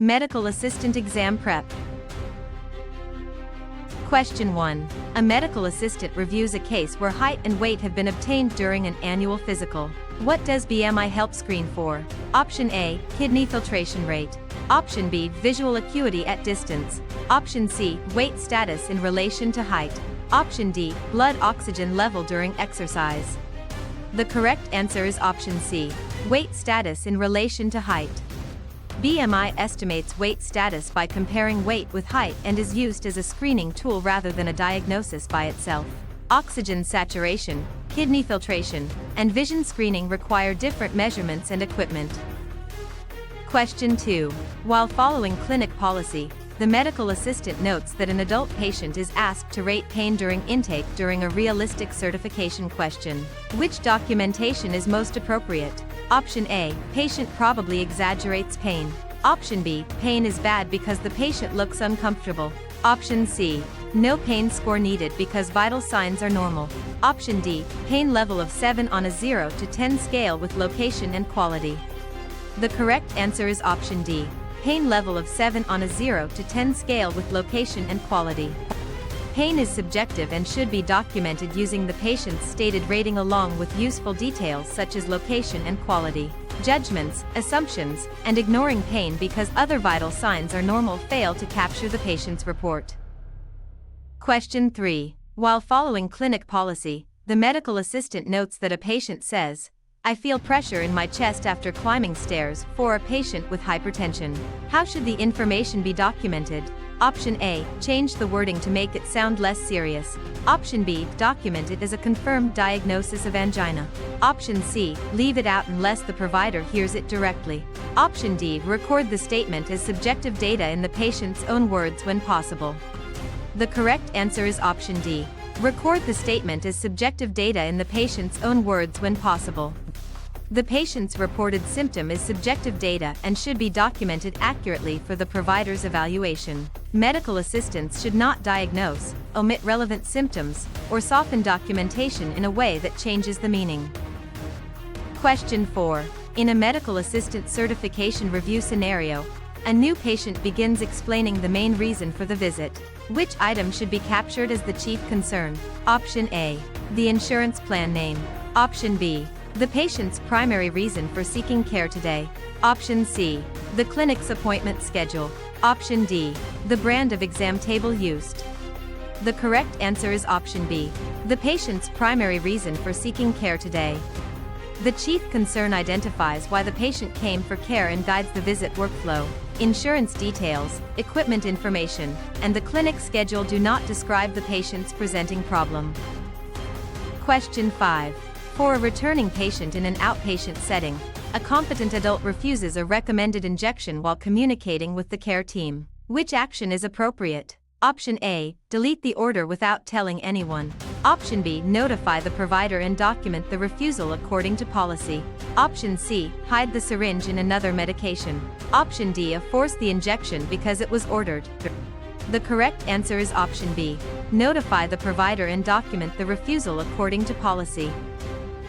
Medical Assistant Exam Prep. Question 1. A medical assistant reviews a case where height and weight have been obtained during an annual physical. What does BMI help screen for? Option A, kidney filtration rate. Option B, visual acuity at distance. Option C, weight status in relation to height. Option D, blood oxygen level during exercise. The correct answer is option C, weight status in relation to height. BMI estimates weight status by comparing weight with height and is used as a screening tool rather than a diagnosis by itself. Oxygen saturation, kidney filtration, and vision screening require different measurements and equipment. Question 2. While following clinic policy, the medical assistant notes that an adult patient is asked to rate pain during intake during a realistic certification question. Which documentation is most appropriate? Option A, patient probably exaggerates pain. Option B, pain is bad because the patient looks uncomfortable. Option C, no pain score needed because vital signs are normal. Option D, pain level of 7 on a 0 to 10 scale with location and quality. The correct answer is option D, pain level of 7 on a 0 to 10 scale with location and quality. Pain is subjective and should be documented using the patient's stated rating along with useful details such as location and quality. Judgments, assumptions, and ignoring pain because other vital signs are normal fail to capture the patient's report. Question 3. While following clinic policy, the medical assistant notes that a patient says, "I feel pressure in my chest after climbing stairs," for a patient with hypertension. How should the information be documented? Option A, change the wording to make it sound less serious. Option B, document it as a confirmed diagnosis of angina. Option C, leave it out unless the provider hears it directly. Option D, record the statement as subjective data in the patient's own words when possible. The correct answer is option D, record the statement as subjective data in the patient's own words when possible. The patient's reported symptom is subjective data and should be documented accurately for the provider's evaluation. Medical assistants should not diagnose, omit relevant symptoms, or soften documentation in a way that changes the meaning. Question 4. In a medical assistant certification review scenario, a new patient begins explaining the main reason for the visit. Which item should be captured as the chief concern? Option A, the insurance plan name. Option B, the patient's primary reason for seeking care today. Option C, the clinic's appointment schedule. Option D, the brand of exam table used. The correct answer is option B, the patient's primary reason for seeking care today. The chief concern identifies why the patient came for care and guides the visit workflow. Insurance details, equipment information, and the clinic schedule do not describe the patient's presenting problem. Question 5. For a returning patient in an outpatient setting, a competent adult refuses a recommended injection while communicating with the care team. Which action is appropriate? Option A, delete the order without telling anyone. Option B, notify the provider and document the refusal according to policy. Option C, hide the syringe in another medication. Option D, force the injection because it was ordered. The correct answer is option B, notify the provider and document the refusal according to policy.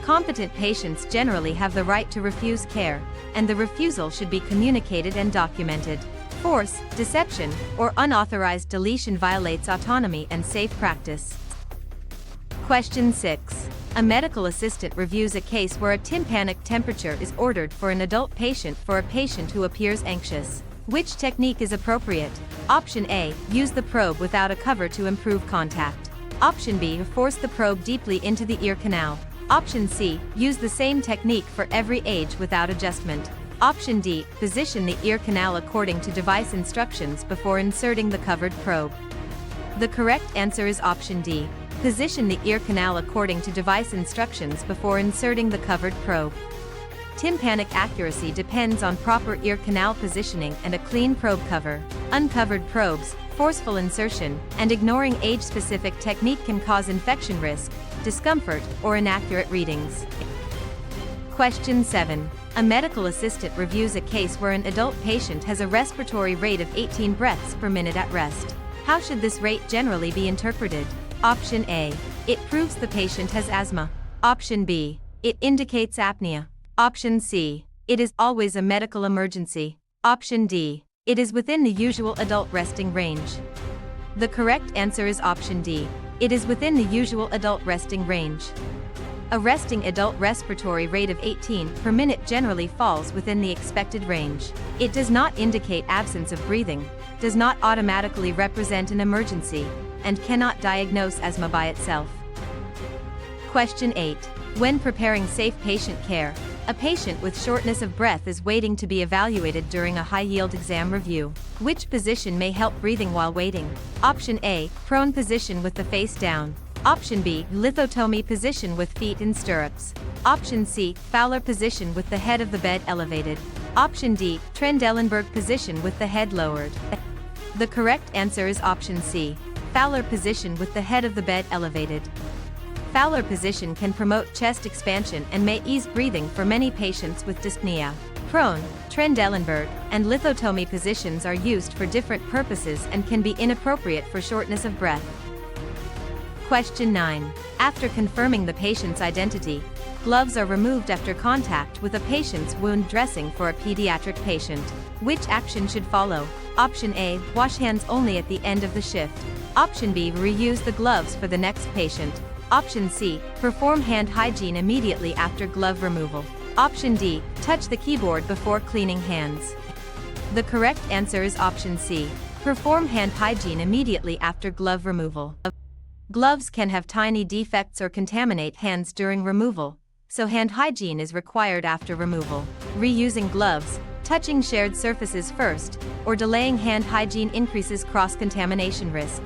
Competent patients generally have the right to refuse care, and the refusal should be communicated and documented. Force, deception, or unauthorized deletion violates autonomy and safe practice. Question 6. A medical assistant reviews a case where a tympanic temperature is ordered for an adult patient for a patient who appears anxious. Which technique is appropriate? Option A, use the probe without a cover to improve contact. Option B, force the probe deeply into the ear canal. Option C, use the same technique for every age without adjustment. Option D, position the ear canal according to device instructions before inserting the covered probe. The correct answer is option D, position the ear canal according to device instructions before inserting the covered probe. Tympanic accuracy depends on proper ear canal positioning and a clean probe cover. Uncovered probes, forceful insertion, and ignoring age-specific technique can cause infection risk, discomfort, or inaccurate readings. Question 7. A medical assistant reviews a case where an adult patient has a respiratory rate of 18 breaths per minute at rest. How should this rate generally be interpreted? Option A, it proves the patient has asthma. Option B, it indicates apnea. Option C, it is always a medical emergency. Option D, It is within the usual adult resting range. The correct answer is option D. It is within the usual adult resting range. A resting adult respiratory rate of 18 per minute generally falls within the expected range. It does not indicate absence of breathing, does not automatically represent an emergency, and cannot diagnose asthma by itself. Question 8. When preparing safe patient care, a patient with shortness of breath is waiting to be evaluated during a high-yield exam review. Which position may help breathing while waiting? Option A, prone position with the face down. Option B, lithotomy position with feet in stirrups. Option C, Fowler position with the head of the bed elevated. Option D, Trendelenburg position with the head lowered. The correct answer is option C, Fowler position with the head of the bed elevated. Fowler position can promote chest expansion and may ease breathing for many patients with dyspnea. Prone, Trendelenburg, and lithotomy positions are used for different purposes and can be inappropriate for shortness of breath. Question 9. After confirming the patient's identity, gloves are removed after contact with a patient's wound dressing for a pediatric patient. Which action should follow? Option A, wash hands only at the end of the shift. Option B, reuse the gloves for the next patient. Option C, perform hand hygiene immediately after glove removal. Option D, touch the keyboard before cleaning hands. The correct answer is option C, perform hand hygiene immediately after glove removal. Gloves can have tiny defects or contaminate hands during removal, so hand hygiene is required after removal. Reusing gloves, touching shared surfaces first, or delaying hand hygiene increases cross-contamination risk.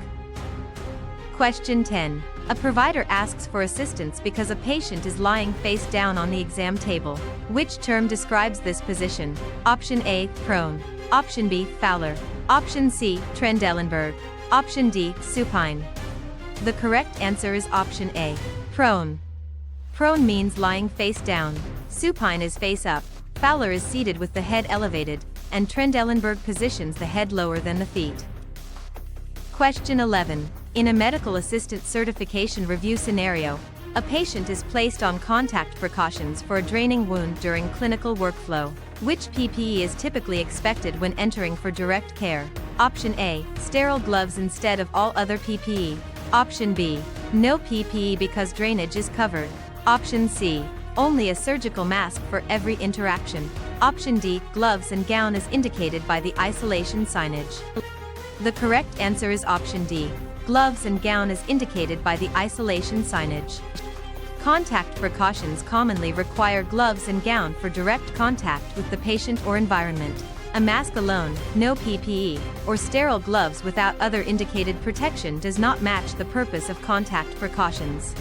Question 10. A provider asks for assistance because a patient is lying face down on the exam table. Which term describes this position? Option A, prone. Option B, Fowler. Option C, Trendelenburg. Option D, supine. The correct answer is option A, prone. Prone means lying face down. Supine is face up. Fowler is seated with the head elevated, and Trendelenburg positions the head lower than the feet. Question 11. In a medical assistant certification review scenario, a patient is placed on contact precautions for a draining wound during clinical workflow. Which PPE is typically expected when entering for direct care? Option A, sterile gloves instead of all other PPE. Option B, no PPE because drainage is covered. Option C, only a surgical mask for every interaction. Option D, gloves and gown as indicated by the isolation signage. The correct answer is option D, gloves and gown as indicated by the isolation signage. Contact precautions commonly require gloves and gown for direct contact with the patient or environment. A mask alone, no PPE, or sterile gloves without other indicated protection does not match the purpose of contact precautions.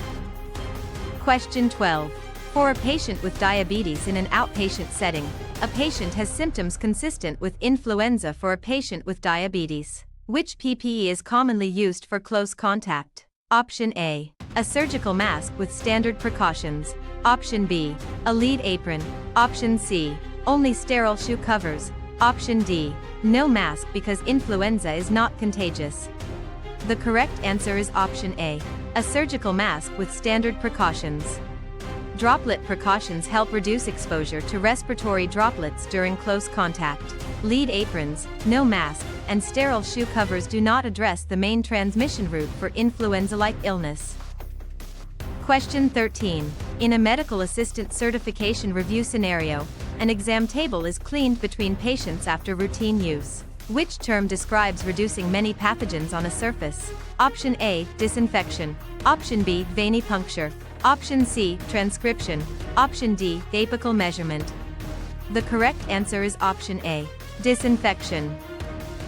Question 12. For a patient with diabetes in an outpatient setting, a patient has symptoms consistent with influenza for a patient with diabetes. Which PPE is commonly used for close contact? Option A, a surgical mask with standard precautions. Option B, a lead apron. Option C, only sterile shoe covers. Option D, no mask because influenza is not contagious. The correct answer is option A, a surgical mask with standard precautions. Droplet precautions help reduce exposure to respiratory droplets during close contact. Lead aprons, no mask, and sterile shoe covers do not address the main transmission route for influenza-like illness. Question 13. In a medical assistant certification review scenario, an exam table is cleaned between patients after routine use. Which term describes reducing many pathogens on a surface? Option A, disinfection. Option B, venipuncture. Option C, transcription. Option D, apical measurement. The correct answer is option A, disinfection.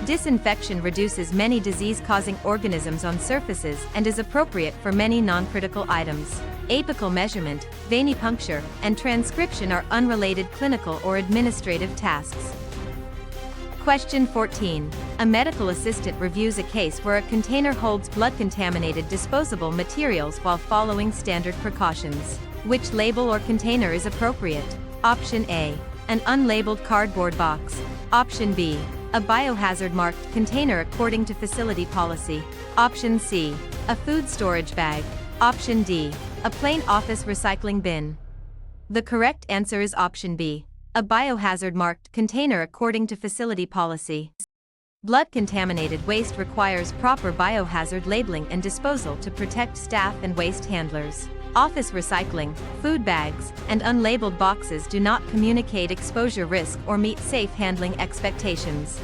Disinfection reduces many disease-causing organisms on surfaces and is appropriate for many non-critical items. Apical measurement, venipuncture, and transcription are unrelated clinical or administrative tasks. Question 14. A medical assistant reviews a case where a container holds blood-contaminated disposable materials while following standard precautions. Which label or container is appropriate? Option A, an unlabeled cardboard box. Option B, a biohazard-marked container according to facility policy. Option C, a food storage bag. Option D, a plain office recycling bin. The correct answer is option B, a biohazard-marked container according to facility policy. Blood-contaminated waste requires proper biohazard labeling and disposal to protect staff and waste handlers. Office recycling, food bags, and unlabeled boxes do not communicate exposure risk or meet safe handling expectations.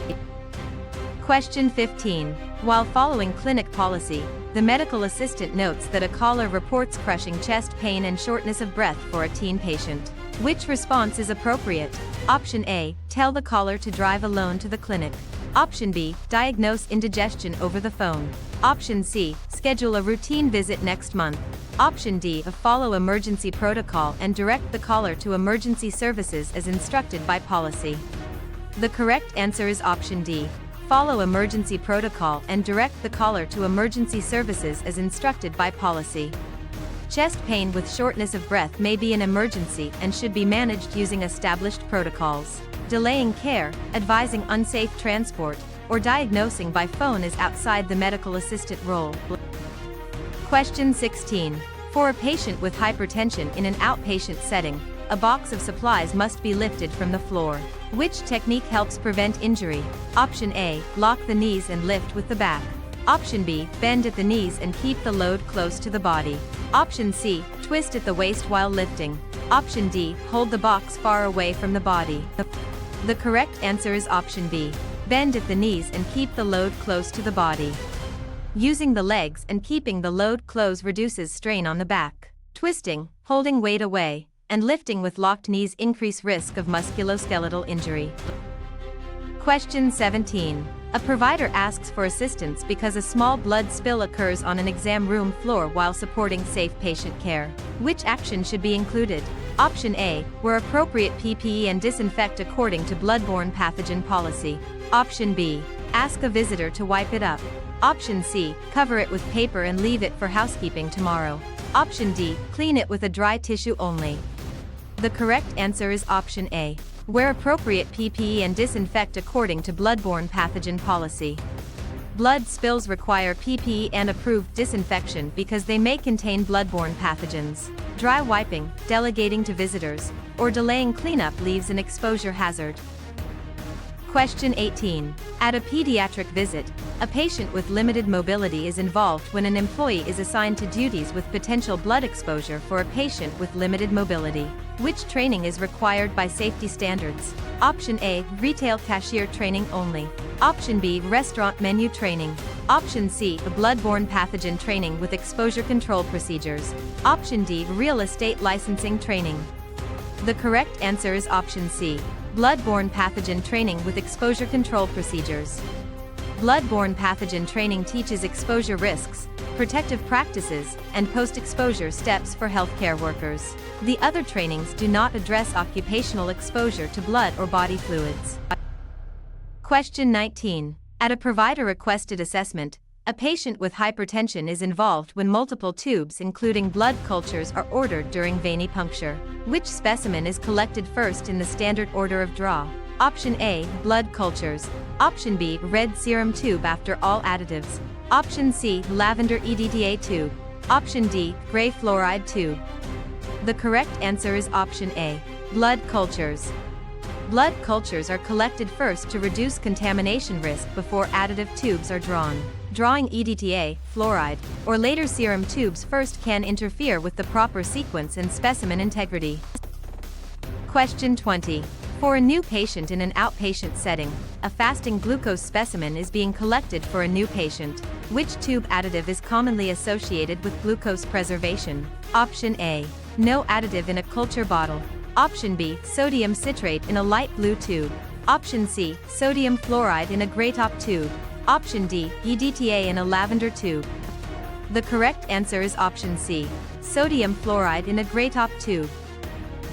Question 15. While following clinic policy, the medical assistant notes that a caller reports crushing chest pain and shortness of breath for a teen patient. Which response is appropriate? Option A, tell the caller to drive alone to the clinic. Option B, diagnose indigestion over the phone. Option C, schedule a routine visit next month. Option D, follow emergency protocol and direct the caller to emergency services as instructed by policy. The correct answer is option D. Follow emergency protocol and direct the caller to emergency services as instructed by policy. Chest pain with shortness of breath may be an emergency and should be managed using established protocols. Delaying care, advising unsafe transport, or diagnosing by phone is outside the medical assistant role. Question 16. For a patient with hypertension in an outpatient setting, a box of supplies must be lifted from the floor. Which technique helps prevent injury? Option A, lock the knees and lift with the back. Option B, bend at the knees and keep the load close to the body. Option C, twist at the waist while lifting. Option D, hold the box far away from the body. The correct answer is option B. Bend at the knees and keep the load close to the body. Using the legs and keeping the load close reduces strain on the back. Twisting, holding weight away, and lifting with locked knees increase risk of musculoskeletal injury. Question 17. A provider asks for assistance because a small blood spill occurs on an exam room floor while supporting safe patient care. Which action should be included? Option A, wear appropriate PPE and disinfect according to bloodborne pathogen policy. Option B, ask a visitor to wipe it up. Option C, cover it with paper and leave it for housekeeping tomorrow. Option D, clean it with a dry tissue only. The correct answer is option A. Wear appropriate PPE and disinfect according to bloodborne pathogen policy. Blood spills require PPE and approved disinfection because they may contain bloodborne pathogens. Dry wiping, delegating to visitors, or delaying cleanup leaves an exposure hazard. Question 18. At a pediatric visit, a patient with limited mobility is involved when an employee is assigned to duties with potential blood exposure for a patient with limited mobility. Which training is required by safety standards? Option A, retail cashier training only. Option B, restaurant menu training. Option C, bloodborne pathogen training with exposure control procedures. Option D, real estate licensing training. The correct answer is option C. Bloodborne pathogen training with exposure control procedures. Bloodborne pathogen training teaches exposure risks, protective practices, and post-exposure steps for healthcare workers. The other trainings do not address occupational exposure to blood or body fluids. Question 19. At a provider-requested assessment, a patient with hypertension is involved when multiple tubes including blood cultures are ordered during venipuncture. Which specimen is collected first in the standard order of draw? Option A, blood cultures. Option B, red serum tube after all additives. Option C, lavender EDTA tube. Option D, gray fluoride tube. The correct answer is option A, blood cultures. Blood cultures are collected first to reduce contamination risk before additive tubes are drawn. Drawing EDTA, fluoride, or later serum tubes first can interfere with the proper sequence and specimen integrity. Question 20. For a new patient in an outpatient setting, a fasting glucose specimen is being collected for a new patient. Which tube additive is commonly associated with glucose preservation? Option A, no additive in a culture bottle. Option B, sodium citrate in a light blue tube. Option C, sodium fluoride in a gray top tube. Option D, EDTA in a lavender tube. The correct answer is option C, sodium fluoride in a gray top tube.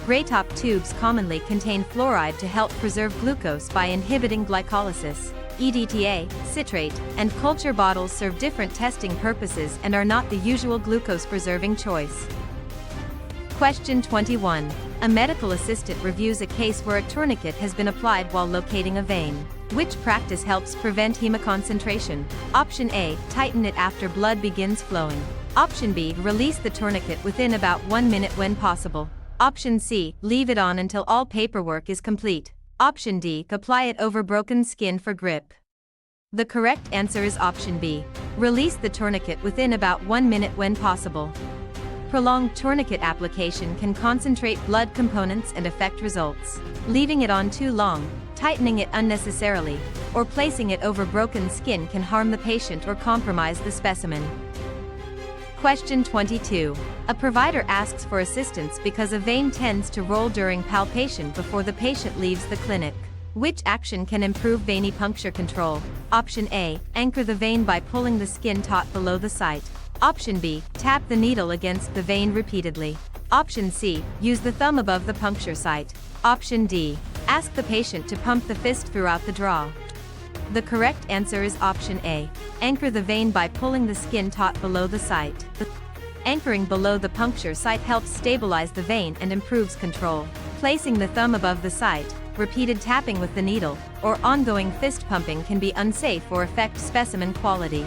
Gray top tubes commonly contain fluoride to help preserve glucose by inhibiting glycolysis. EDTA, citrate, and culture bottles serve different testing purposes and are not the usual glucose-preserving choice. Question 21. A medical assistant reviews a case where a tourniquet has been applied while locating a vein. Which practice helps prevent hemoconcentration? Option A, tighten it after blood begins flowing. Option B, release the tourniquet within about 1 minute when possible. Option C, leave it on until all paperwork is complete. Option D, apply it over broken skin for grip. The correct answer is option B. Release the tourniquet within about 1 minute when possible. Prolonged tourniquet application can concentrate blood components and affect results. Leaving it on too long, tightening it unnecessarily, or placing it over broken skin can harm the patient or compromise the specimen. Question 22. A provider asks for assistance because a vein tends to roll during palpation before the patient leaves the clinic. Which action can improve venipuncture control? Option A. Anchor the vein by pulling the skin taut below the site. Option B. Tap the needle against the vein repeatedly. Option C. Use the thumb above the puncture site. Option D. Ask the patient to pump the fist throughout the draw. The correct answer is option A. Anchor the vein by pulling the skin taut below the site. Anchoring below the puncture site helps stabilize the vein and improves control. Placing the thumb above the site, repeated tapping with the needle, or ongoing fist pumping can be unsafe or affect specimen quality.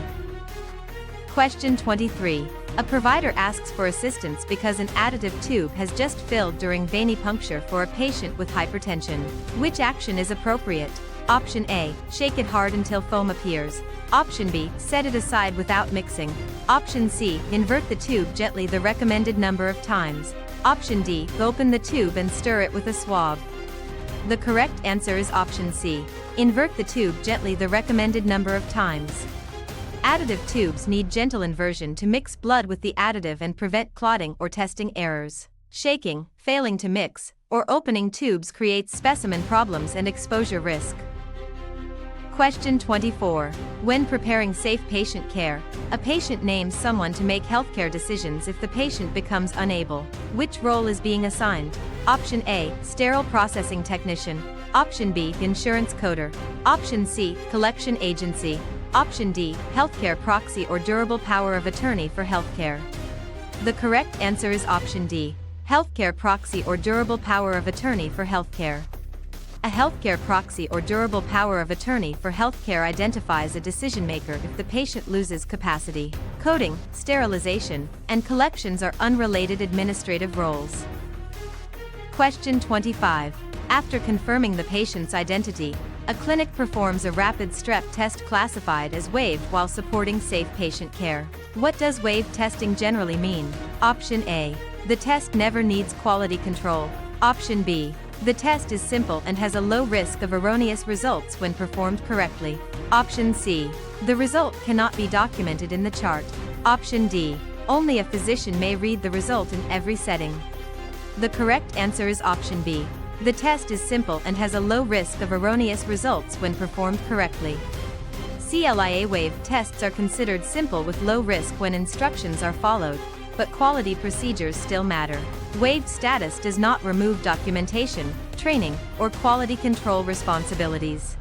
Question 23. A provider asks for assistance because an additive tube has just filled during venipuncture for a patient with hypertension. Which action is appropriate? Option A. Shake it hard until foam appears. Option B. Set it aside without mixing. Option C. Invert the tube gently the recommended number of times. Option D. Open the tube and stir it with a swab. The correct answer is option C. Invert the tube gently the recommended number of times. Additive tubes need gentle inversion to mix blood with the additive and prevent clotting or testing errors. Shaking, failing to mix, or opening tubes creates specimen problems and exposure risk. Question 24. When preparing safe patient care, a patient names someone to make healthcare decisions if the patient becomes unable. Which role is being assigned? Option A. Sterile processing technician. Option B. Insurance coder. Option C. Collection agency. Option D. Healthcare proxy or durable power of attorney for healthcare. The correct answer is option D. Healthcare proxy or durable power of attorney for healthcare. A healthcare proxy or durable power of attorney for healthcare identifies a decision-maker if the patient loses capacity. Coding, sterilization, and collections are unrelated administrative roles. Question 25. After confirming the patient's identity, a clinic performs a rapid strep test classified as waived while supporting safe patient care. What does waived testing generally mean? Option A. The test never needs quality control. Option B. The test is simple and has a low risk of erroneous results when performed correctly. Option C. The result cannot be documented in the chart. Option D. Only a physician may read the result in every setting. The correct answer is option B. The test is simple and has a low risk of erroneous results when performed correctly. CLIA waived tests are considered simple with low risk when instructions are followed, but quality procedures still matter. Waived status does not remove documentation, training, or quality control responsibilities.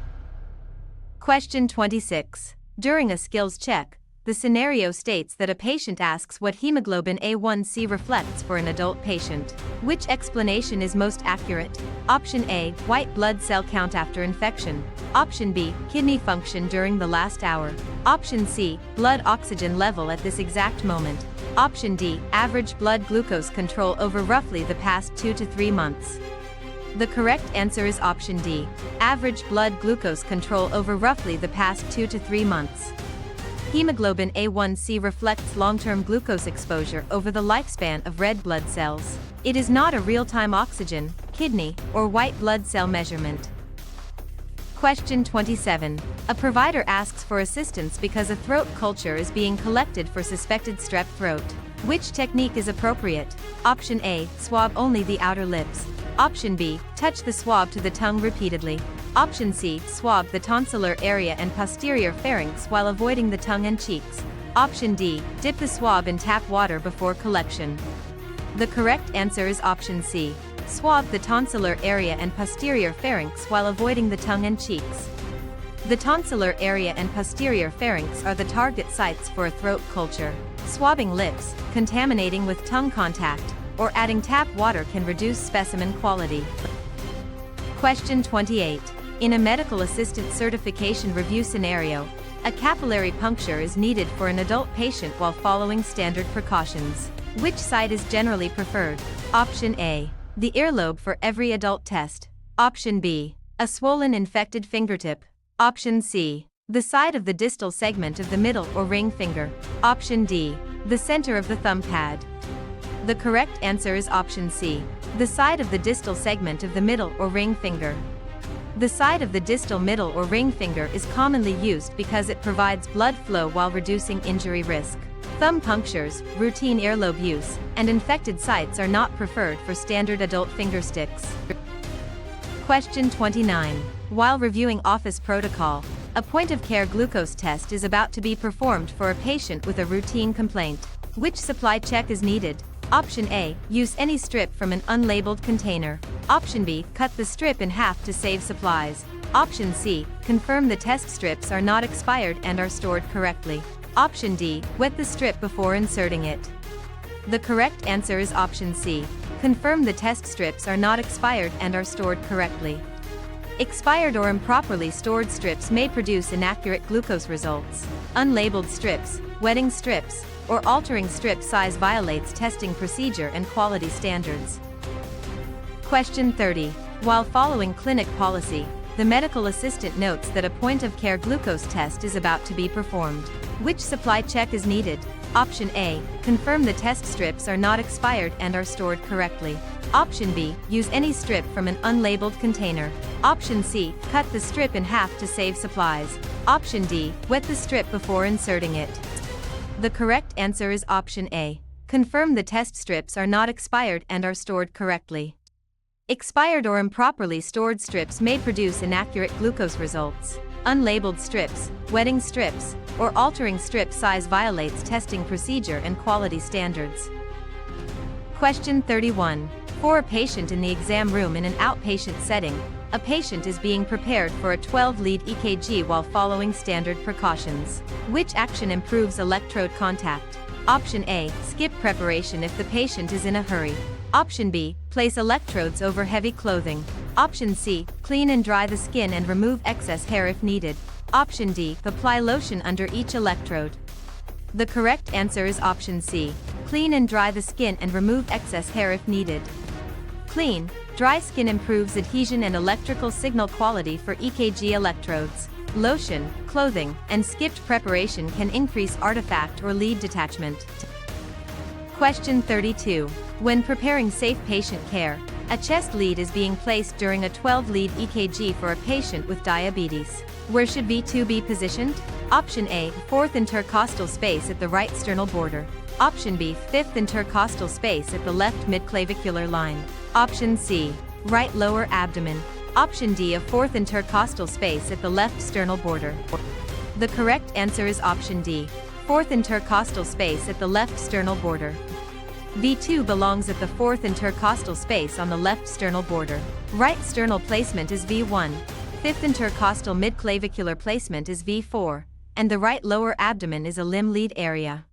Question 26. During a skills check, the scenario states that a patient asks what hemoglobin A1C reflects for an adult patient. Which explanation is most accurate? Option A. White blood cell count after infection. Option B. Kidney function during the last hour. Option C. Blood oxygen level at this exact moment. Option D. Average blood glucose control over roughly the past 2 to 3 months. The correct answer is option D. Average blood glucose control over roughly the past 2 to 3 months. Hemoglobin A1C reflects long-term glucose exposure over the lifespan of red blood cells. It is not a real-time oxygen, kidney, or white blood cell measurement. Question 27. A provider asks for assistance because a throat culture is being collected for suspected strep throat. Which technique is appropriate? Option A. Swab only the outer lips. Option B. Touch the swab to the tongue repeatedly. Option C. Swab the tonsillar area and posterior pharynx while avoiding the tongue and cheeks. Option D. Dip the swab in tap water before collection. The correct answer is option C. Swab the tonsillar area and posterior pharynx while avoiding the tongue and cheeks. The tonsillar area and posterior pharynx are the target sites for a throat culture. Swabbing lips, contaminating with tongue contact, or adding tap water can reduce specimen quality. Question 28. In a medical assistant certification review scenario, a capillary puncture is needed for an adult patient while following standard precautions. Which site is generally preferred? Option A. The earlobe for every adult test. Option B. A swollen infected fingertip. Option C. The side of the distal segment of the middle or ring finger. Option D. The center of the thumb pad. The correct answer is option C. The side of the distal segment of the middle or ring finger. The side of the distal middle or ring finger is commonly used because it provides blood flow while reducing injury risk. Thumb punctures, routine earlobe use, and infected sites are not preferred for standard adult finger sticks. Question 29. While reviewing office protocol, a point-of-care glucose test is about to be performed for a patient with a routine complaint. Which supply check is needed? Option A. Use any strip from an unlabeled container. Option B. Cut the strip in half to save supplies. Option C. Confirm the test strips are not expired and are stored correctly. Option D. Wet the strip before inserting it. The correct answer is option C. Confirm the test strips are not expired and are stored correctly. Expired or improperly stored strips may produce inaccurate glucose results. Unlabeled strips, wetting strips, or altering strip size violates testing procedure and quality standards. Question 30. While following clinic policy, the medical assistant notes that a point-of-care glucose test is about to be performed. Which supply check is needed? Option A. Confirm the test strips are not expired and are stored correctly. Option B. Use any strip from an unlabeled container. Option C. Cut the strip in half to save supplies. Option D. Wet the strip before inserting it. The correct answer is option A. Confirm the test strips are not expired and are stored correctly. Expired or improperly stored strips may produce inaccurate glucose results. Unlabeled strips, wetting strips, or altering strip size violates testing procedure and quality standards. Question 31. For a patient in the exam room in an outpatient setting, a patient is being prepared for a 12-lead EKG while following standard precautions. Which action improves electrode contact? Option A. Skip preparation if the patient is in a hurry. Option B. Place electrodes over heavy clothing. Option C. Clean and dry the skin and remove excess hair if needed. Option D. Apply lotion under each electrode. The correct answer is option C. Clean and dry the skin and remove excess hair if needed. Clean, dry skin improves adhesion and electrical signal quality for EKG electrodes. Lotion, clothing, and skipped preparation can increase artifact or lead detachment. Question 32. When preparing safe patient care, a chest lead is being placed during a 12-lead EKG for a patient with diabetes. Where should V2 be positioned? Option A. 4th intercostal space at the right sternal border. Option B. 5th intercostal space at the left midclavicular line. Option C. Right lower abdomen. Option D. A 4th intercostal space at the left sternal border. The correct answer is option D. 4th intercostal space at the left sternal border. V2 belongs at the 4th intercostal space on the left sternal border. Right sternal placement is V1, 5th intercostal midclavicular placement is V4, and the right lower abdomen is a limb lead area.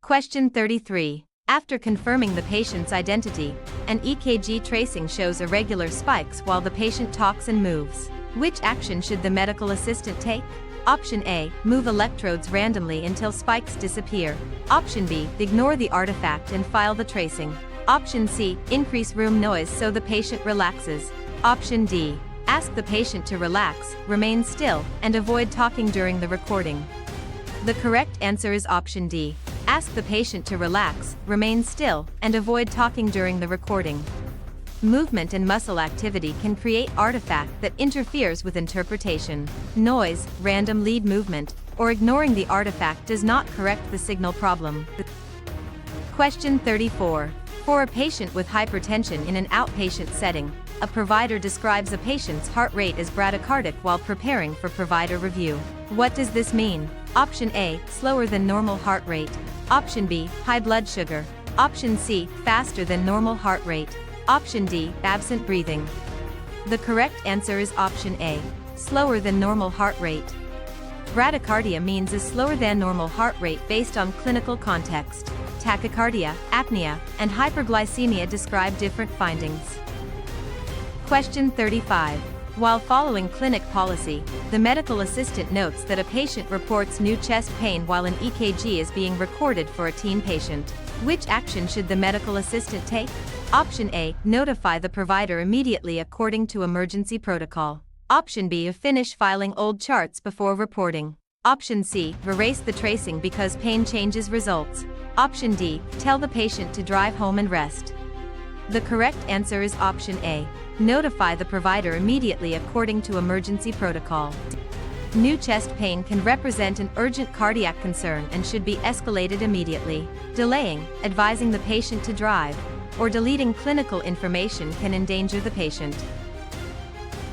Question 33. After confirming the patient's identity, an EKG tracing shows irregular spikes while the patient talks and moves. Which action should the medical assistant take? Option A. Move electrodes randomly until spikes disappear. Option B. Ignore the artifact and file the tracing. Option C. Increase room noise so the patient relaxes. Option D. Ask the patient to relax, remain still, and avoid talking during the recording. The correct answer is option D. Ask the patient to relax, remain still, and avoid talking during the recording. Movement and muscle activity can create artifact that interferes with interpretation. Noise, random lead movement, or ignoring the artifact does not correct the signal problem. Question 34. For a patient with hypertension in an outpatient setting, a provider describes a patient's heart rate as bradycardic while preparing for provider review. What does this mean? Option A. Slower than normal heart rate. Option B. High blood sugar. Option C. Faster than normal heart rate. Option D. Absent breathing. The correct answer is option A. Slower than normal heart rate. Bradycardia means a slower than normal heart rate based on clinical context. Tachycardia, apnea, and hyperglycemia describe different findings. Question 35. While following clinic policy, the medical assistant notes that a patient reports new chest pain while an EKG is being recorded for a teen patient. Which action should the medical assistant take? Option A. Notify the provider immediately according to emergency protocol. Option B. Finish filing old charts before reporting. Option C. Erase the tracing because pain changes results. Option D. Tell the patient to drive home and rest. The correct answer is option A. Notify the provider immediately according to emergency protocol. New chest pain can represent an urgent cardiac concern and should be escalated immediately. Delaying, advising the patient to drive, or deleting clinical information can endanger the patient.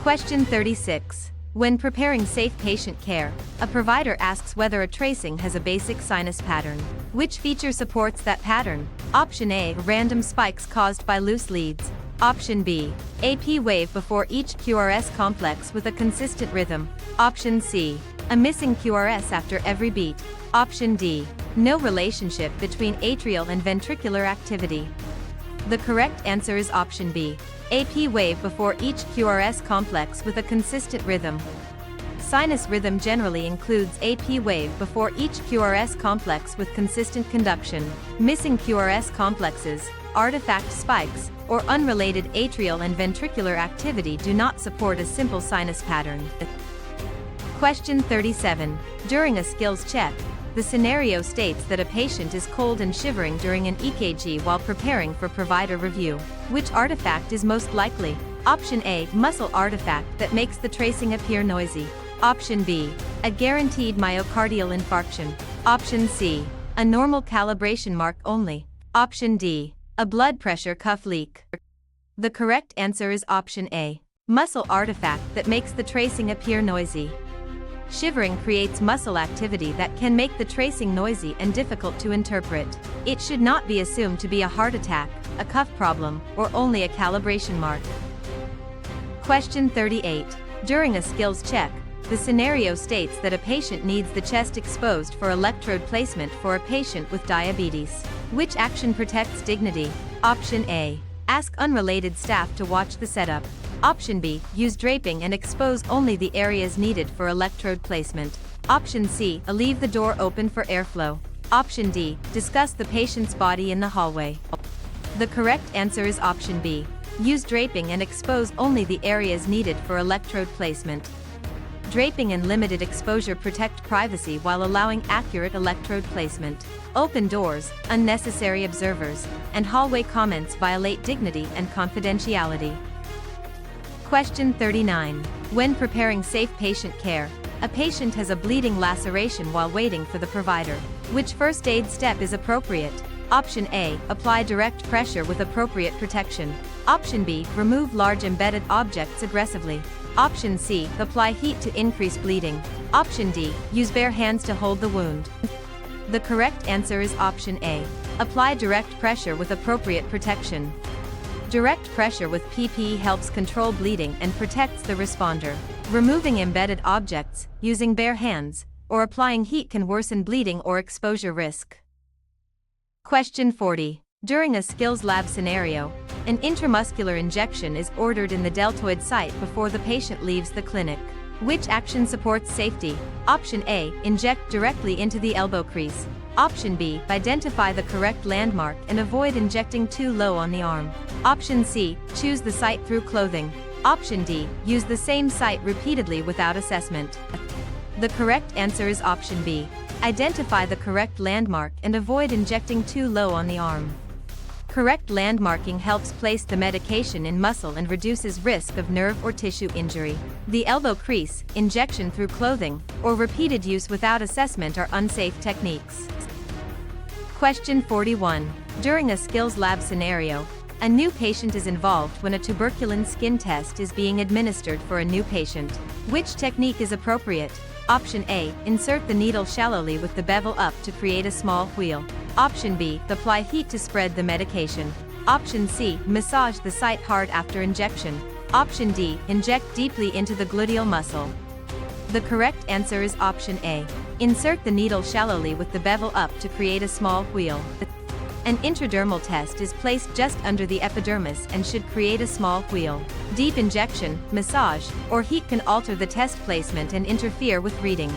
Question 36. When preparing safe patient care, a provider asks whether a tracing has a basic sinus pattern. Which feature supports that pattern? Option A. Random spikes caused by loose leads. Option B. AP wave before each QRS complex with a consistent rhythm. Option C. A missing QRS after every beat. Option D. No relationship between atrial and ventricular activity. The correct answer is option B. AP wave before each QRS complex with a consistent rhythm. Sinus rhythm generally includes AP wave before each QRS complex with consistent conduction. Missing QRS complexes, artifact spikes, or unrelated atrial and ventricular activity do not support a simple sinus pattern. Question 37. During a skills check, the scenario states that a patient is cold and shivering during an EKG while preparing for provider review. Which artifact is most likely? Option A. Muscle artifact that makes the tracing appear noisy. Option B. A guaranteed myocardial infarction. Option C. A normal calibration mark only. Option D. A blood pressure cuff leak. The correct answer is option A. Muscle artifact that makes the tracing appear noisy. Shivering creates muscle activity that can make the tracing noisy and difficult to interpret. It should not be assumed to be a heart attack, a cuff problem, or only a calibration mark. Question 38. During a skills check, the scenario states that a patient needs the chest exposed for electrode placement for a patient with diabetes. Which action protects dignity? Option A. Ask unrelated staff to watch the setup. Option B. Use draping and expose only the areas needed for electrode placement. Option C. Leave the door open for airflow. Option D. Discuss the patient's body in the hallway. The correct answer is option B. Use draping and expose only the areas needed for electrode placement. Draping and limited exposure protect privacy while allowing accurate electrode placement. Open doors, unnecessary observers, and hallway comments violate dignity and confidentiality. Question 39. When preparing safe patient care, a patient has a bleeding laceration while waiting for the provider. Which first aid step is appropriate? Option A. Apply direct pressure with appropriate protection. Option B. Remove large embedded objects aggressively. Option C. Apply heat to increase bleeding. Option D. Use bare hands to hold the wound. The correct answer is option A. Apply direct pressure with appropriate protection. Direct pressure with PP helps control bleeding and protects the responder. Removing embedded objects, using bare hands, or applying heat can worsen bleeding or exposure risk. Question 40. During a skills lab scenario, an intramuscular injection is ordered in the deltoid site before the patient leaves the clinic. Which action supports safety? Option A. Inject directly into the elbow crease. Option B. Identify the correct landmark and avoid injecting too low on the arm. Option C. Choose the site through clothing. Option D. Use the same site repeatedly without assessment. The correct answer is option B. Identify the correct landmark and avoid injecting too low on the arm. Correct landmarking helps place the medication in muscle and reduces risk of nerve or tissue injury. The elbow crease, injection through clothing, or repeated use without assessment are unsafe techniques. Question 41. During a skills lab scenario, a new patient is involved when a tuberculin skin test is being administered for a new patient. Which technique is appropriate? Option A. Insert the needle shallowly with the bevel up to create a small wheal. Option B. Apply heat to spread the medication. Option C. Massage the site hard after injection. Option D. Inject deeply into the gluteal muscle. The correct answer is option A. Insert the needle shallowly with the bevel up to create a small wheal. An intradermal test is placed just under the epidermis and should create a small wheal. Deep injection, massage, or heat can alter the test placement and interfere with reading.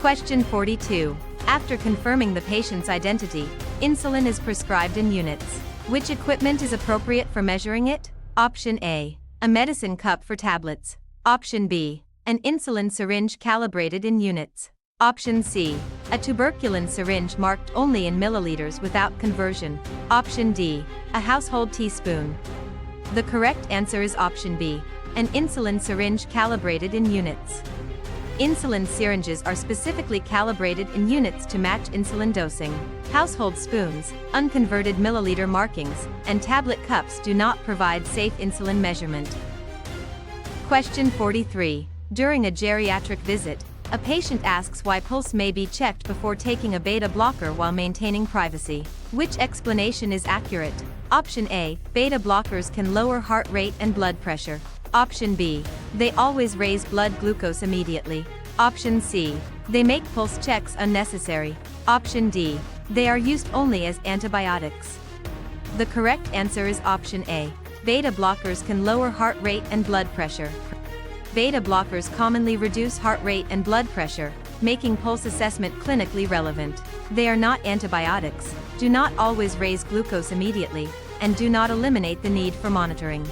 Question 42. After confirming the patient's identity, insulin is prescribed in units. Which equipment is appropriate for measuring it? Option A. A medicine cup for tablets. Option B. An insulin syringe calibrated in units. Option C. A tuberculin syringe marked only in milliliters without conversion. Option D. A household teaspoon. The correct answer is option B. An insulin syringe calibrated in units. Insulin syringes are specifically calibrated in units to match insulin dosing. Household spoons, unconverted milliliter markings, and tablet cups do not provide safe insulin measurement. Question 43. During a geriatric visit, a patient asks why pulse may be checked before taking a beta blocker while maintaining privacy. Which explanation is accurate? Option A. Beta blockers can lower heart rate and blood pressure. Option B. They always raise blood glucose immediately. Option C. They make pulse checks unnecessary. Option D. They are used only as antibiotics. The correct answer is option A. Beta blockers can lower heart rate and blood pressure. Beta blockers commonly reduce heart rate and blood pressure, making pulse assessment clinically relevant. They are not antibiotics, do not always raise glucose immediately, and do not eliminate the need for monitoring.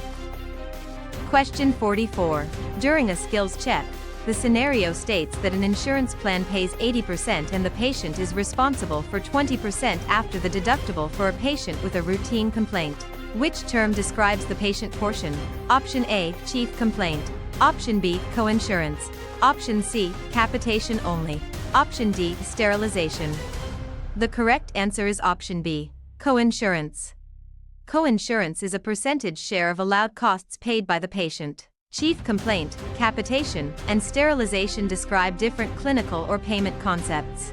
Question 44. During a skills check, the scenario states that an insurance plan pays 80% and the patient is responsible for 20% after the deductible for a patient with a routine complaint. Which term describes the patient portion? Option A. Chief complaint. Option B. Coinsurance. Option C. Capitation only. Option D. Sterilization. The correct answer is option B. Coinsurance. Coinsurance is a percentage share of allowed costs paid by the patient. Chief complaint, capitation, and sterilization describe different clinical or payment concepts.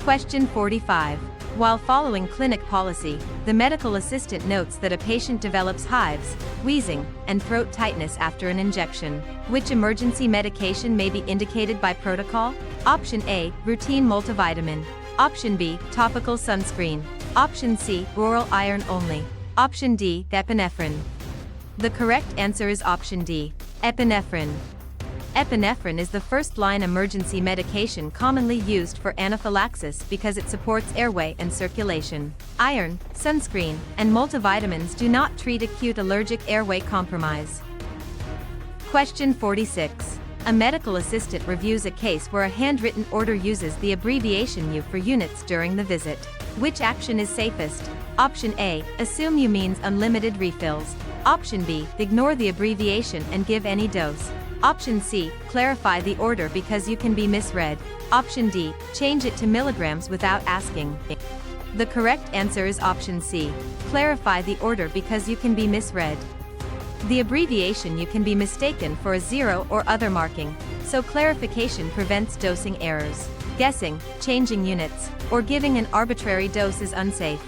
Question 45. While following clinic policy, the medical assistant notes that a patient develops hives, wheezing, and throat tightness after an injection. Which emergency medication may be indicated by protocol? Option A. Routine multivitamin. Option B. Topical sunscreen. Option C. Oral iron only. Option D. Epinephrine. The correct answer is option D. Epinephrine. Epinephrine is the first-line emergency medication commonly used for anaphylaxis because it supports airway and circulation. Iron, sunscreen, and multivitamins do not treat acute allergic airway compromise. Question 46. A medical assistant reviews a case where a handwritten order uses the abbreviation U for units during the visit. Which action is safest? Option A. Assume U means unlimited refills. Option B. Ignore the abbreviation and give any dose. Option C. Clarify the order because you can be misread. Option D. Change it to milligrams without asking. The correct answer is option C. Clarify the order because you can be misread. The abbreviation U can be mistaken for a zero or other marking, so clarification prevents dosing errors. Guessing, changing units, or giving an arbitrary dose is unsafe.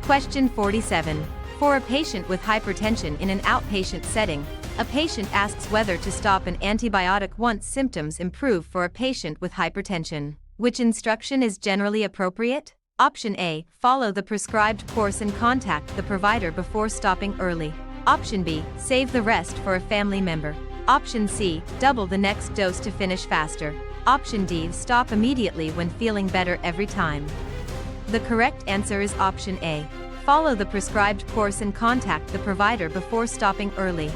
Question 47. For a patient with hypertension in an outpatient setting, a patient asks whether to stop an antibiotic once symptoms improve for a patient with hypertension. Which instruction is generally appropriate? Option A. Follow the prescribed course and contact the provider before stopping early. Option B. Save the rest for a family member. Option C. Double the next dose to finish faster. Option D. Stop immediately when feeling better every time. The correct answer is option A. Follow the prescribed course and contact the provider before stopping early.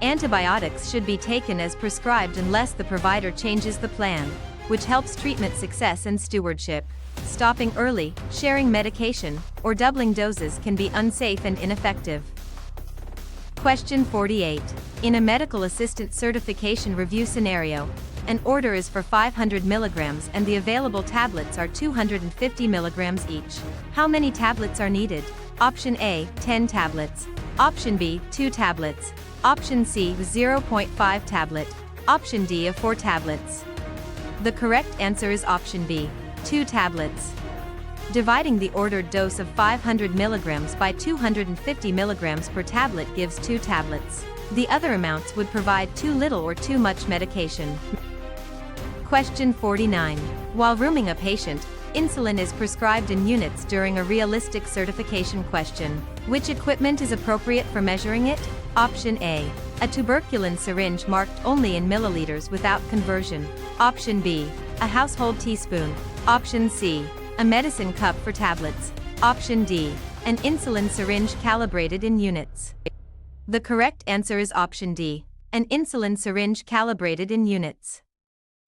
Antibiotics should be taken as prescribed unless the provider changes the plan, which helps treatment success and stewardship. Stopping early, sharing medication, or doubling doses can be unsafe and ineffective. Question 48. In a medical assistant certification review scenario, an order is for 500 milligrams and the available tablets are 250 milligrams each. How many tablets are needed? Option A. 10 tablets. Option B. 2 tablets. Option C. 0.5 tablet. Option D. 4 tablets. The correct answer is option B. 2 tablets. Dividing the ordered dose of 500 milligrams by 250 milligrams per tablet gives 2 tablets. The other amounts would provide too little or too much medication. Question 49. While rooming a patient, insulin is prescribed in units during a realistic certification question. Which equipment is appropriate for measuring it? Option A. A tuberculin syringe marked only in milliliters without conversion. Option B. A household teaspoon. Option C. A medicine cup for tablets. Option D. An insulin syringe calibrated in units. The correct answer is option D. an insulin syringe calibrated in units.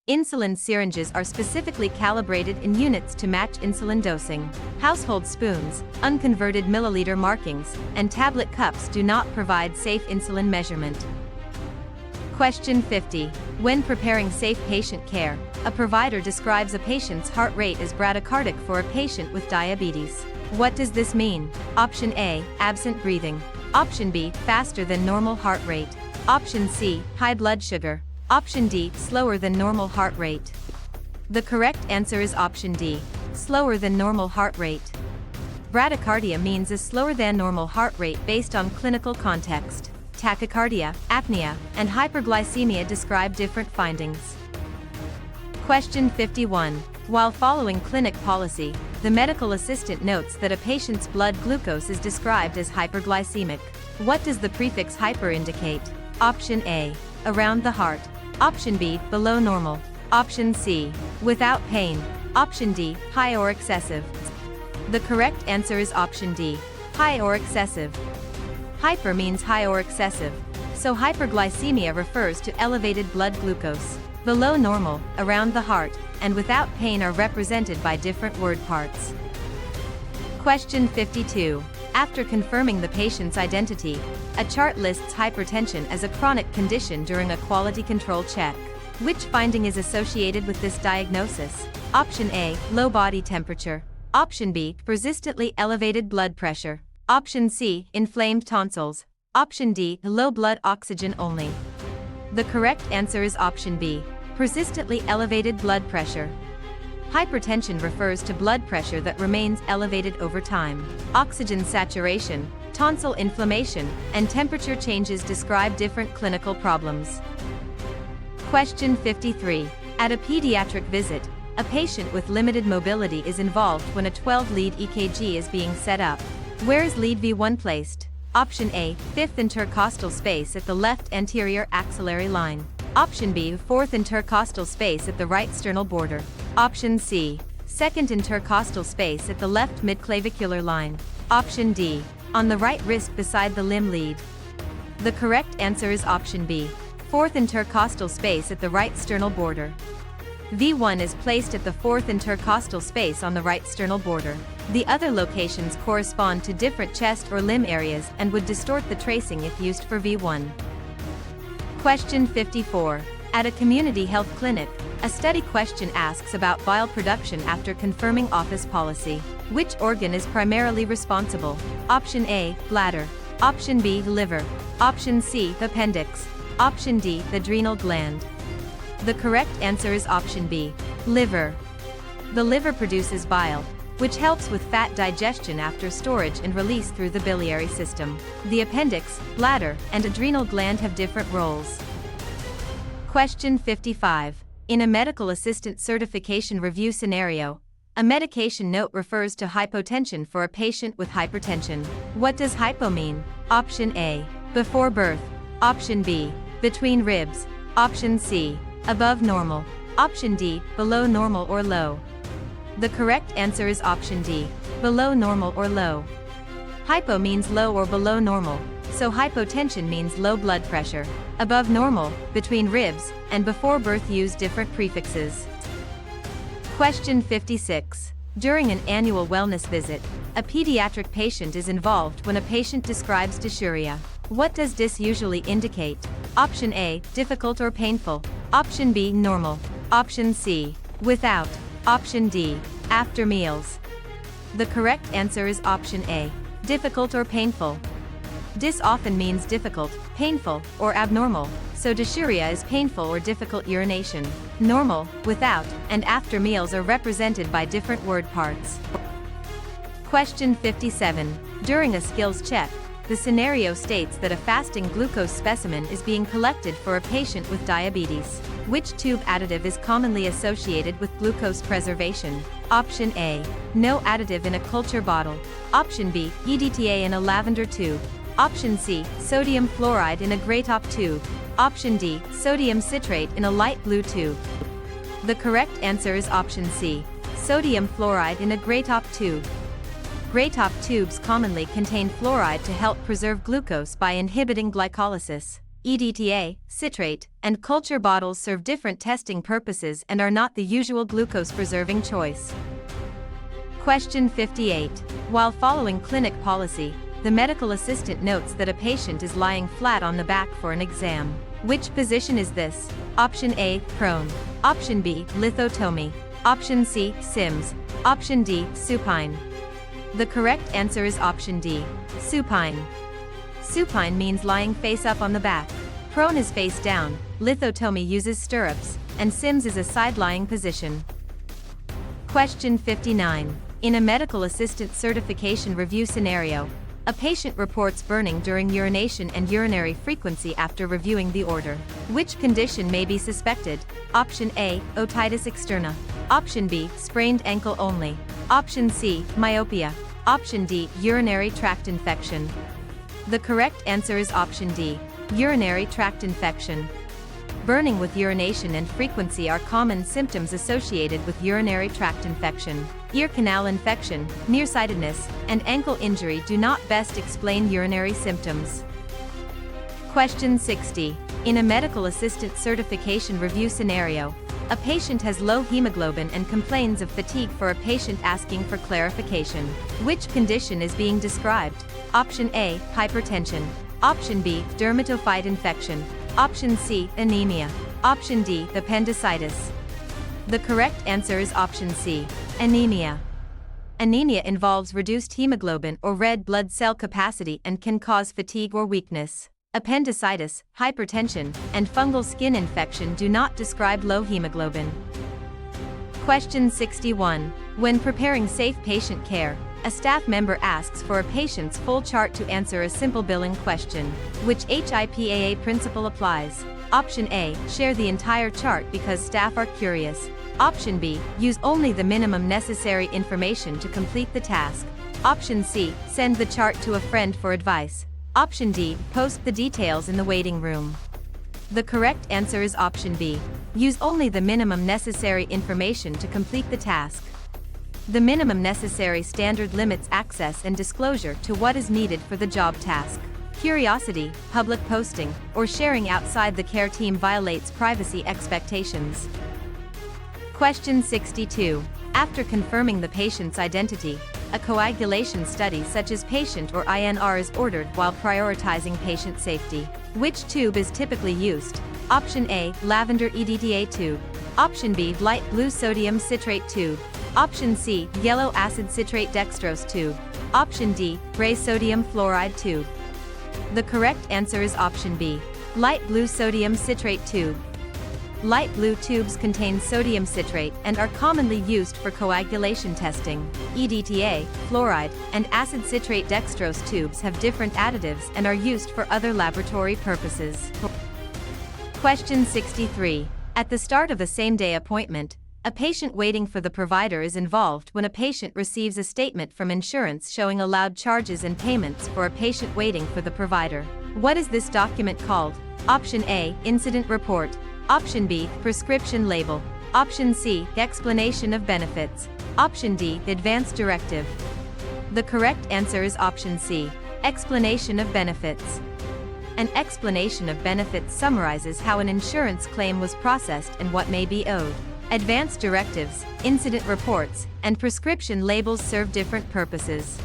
Insulin syringes are specifically calibrated in units to match insulin dosing. Household spoons, unconverted milliliter markings, and tablet cups do not provide safe insulin measurement. Question 50. When preparing safe patient care, a provider describes a patient's heart rate as bradycardic for a patient with diabetes. What does this mean? Option A, absent breathing. Option B, faster than normal heart rate. Option C, high blood sugar. Option D, slower than normal heart rate. The correct answer is option D, slower than normal heart rate. Bradycardia means a slower than normal heart rate based on clinical context. Tachycardia, apnea, and hyperglycemia describe different findings. Question 51. While following clinic policy, the medical assistant notes that a patient's blood glucose is described as hyperglycemic. What does the prefix hyper indicate? Option A, around the heart. Option B, below normal. Option C, without pain. Option D, high or excessive. The correct answer is option D, high or excessive. Hyper means high or excessive, so hyperglycemia refers to elevated blood glucose. Below normal, around the heart, and without pain are represented by different word parts. Question 52. After confirming the patient's identity, a chart lists hypertension as a chronic condition during a quality control check. Which finding is associated with this diagnosis? Option A, low body temperature. Option B, persistently elevated blood pressure. Option C, inflamed tonsils. Option D, low blood oxygen only. The correct answer is option B, persistently elevated blood pressure. Hypertension refers to blood pressure that remains elevated over time. Oxygen saturation, tonsil inflammation, and temperature changes describe different clinical problems. Question 53. At a pediatric visit, a patient with limited mobility is involved when a 12-lead EKG is being set up. Where is lead V1 placed? Option A, 5th intercostal space at the left anterior axillary line. Option B, 4th intercostal space at the right sternal border. Option C, 2nd intercostal space at the left midclavicular line. Option D, on the right wrist beside the limb lead. The correct answer is option B, 4th intercostal space at the right sternal border. V1 is placed at the 4th intercostal space on the right sternal border. The other locations correspond to different chest or limb areas and would distort the tracing if used for V1. Question 54. At a community health clinic, a study question asks about bile production after confirming office policy. Which organ is primarily responsible? Option A, bladder. Option B, liver. Option C, appendix. Option D, the adrenal gland. The correct answer is option B, liver. The liver produces bile, which helps with fat digestion after storage and release through the biliary system. The appendix, bladder, and adrenal gland have different roles. Question 55. In a medical assistant certification review scenario, a medication note refers to hypotension for a patient with hypertension. What does hypo mean? Option A, before birth. Option B, between ribs. Option C, above normal. Option D, below normal or low. The correct answer is option D, below normal or low. Hypo means low or below normal, so hypotension means low blood pressure. Above normal, between ribs, and before birth use different prefixes. Question 56. During an annual wellness visit, a pediatric patient is involved when a patient describes dysuria. What does dys usually indicate? Option A, difficult or painful. Option B, normal. Option C, without. Option D, after meals. The correct answer is option A, difficult or painful. Dys often means difficult, painful, or abnormal, so dysuria is painful or difficult urination. Normal, without, and after meals are represented by different word parts. Question 57. During a skills check, the scenario states that a fasting glucose specimen is being collected for a patient with diabetes. Which tube additive is commonly associated with glucose preservation? Option A, no additive in a culture bottle. Option B, EDTA in a lavender tube. Option C, sodium fluoride in a gray top tube. Option D, sodium citrate in a light blue tube. The correct answer is option C, sodium fluoride in a gray top tube. Gray top tubes commonly contain fluoride to help preserve glucose by inhibiting glycolysis. EDTA, citrate, and culture bottles serve different testing purposes and are not the usual glucose-preserving choice. Question 58. While following clinic policy, the medical assistant notes that a patient is lying flat on the back for an exam. Which position is this? Option A, prone. Option B, lithotomy. Option C, SIMS. Option D, supine. The correct answer is option D, supine. Supine means lying face up on the back. Prone is face down, lithotomy uses stirrups, and SIMS is a side-lying position. Question 59. In a medical assistant certification review scenario, a patient reports burning during urination and urinary frequency after reviewing the order. Which condition may be suspected? Option A, otitis externa. Option B, sprained ankle only. Option C, myopia. Option D, urinary tract infection. The correct answer is option D, urinary tract infection. Burning with urination and frequency are common symptoms associated with urinary tract infection. Ear canal infection, nearsightedness, and ankle injury do not best explain urinary symptoms. Question 60. In a medical assistant certification review scenario, a patient has low hemoglobin and complains of fatigue for a patient asking for clarification. Which condition is being described? Option A, hypertension. Option B, dermatophyte infection. Option C, anemia. Option D, appendicitis. The correct answer is option C, anemia. Anemia involves reduced hemoglobin or red blood cell capacity and can cause fatigue or weakness. Appendicitis, hypertension, and fungal skin infection do not describe low hemoglobin. Question 61. When preparing safe patient care, a staff member asks for a patient's full chart to answer a simple billing question. Which HIPAA principle applies? Option A, share the entire chart because staff are curious. Option B, use only the minimum necessary information to complete the task. Option C, send the chart to a friend for advice. Option D, post the details in the waiting room. The correct answer is option B, use only the minimum necessary information to complete the task. The minimum necessary standard limits access and disclosure to what is needed for the job task. Curiosity, public posting, or sharing outside the care team violates privacy expectations. Question 62. After confirming the patient's identity, a coagulation study such as patient or INR is ordered while prioritizing patient safety. Which tube is typically used? Option A, lavender EDTA tube. Option B, light blue sodium citrate tube. Option C, yellow acid citrate dextrose tube. Option D, gray sodium fluoride tube. The correct answer is option B, light blue sodium citrate tube. Light blue tubes contain sodium citrate and are commonly used for coagulation testing. EDTA, fluoride, and acid citrate dextrose tubes have different additives and are used for other laboratory purposes. Question 63. At the start of a same-day appointment, a patient waiting for the provider is involved when a patient receives a statement from insurance showing allowed charges and payments for a patient waiting for the provider. What is this document called? Option A, incident report. Option B, prescription label. Option C, explanation of benefits. Option D, advance directive. The correct answer is option C, explanation of benefits. An explanation of benefits summarizes how an insurance claim was processed and what may be owed. Advance directives, incident reports, and prescription labels serve different purposes.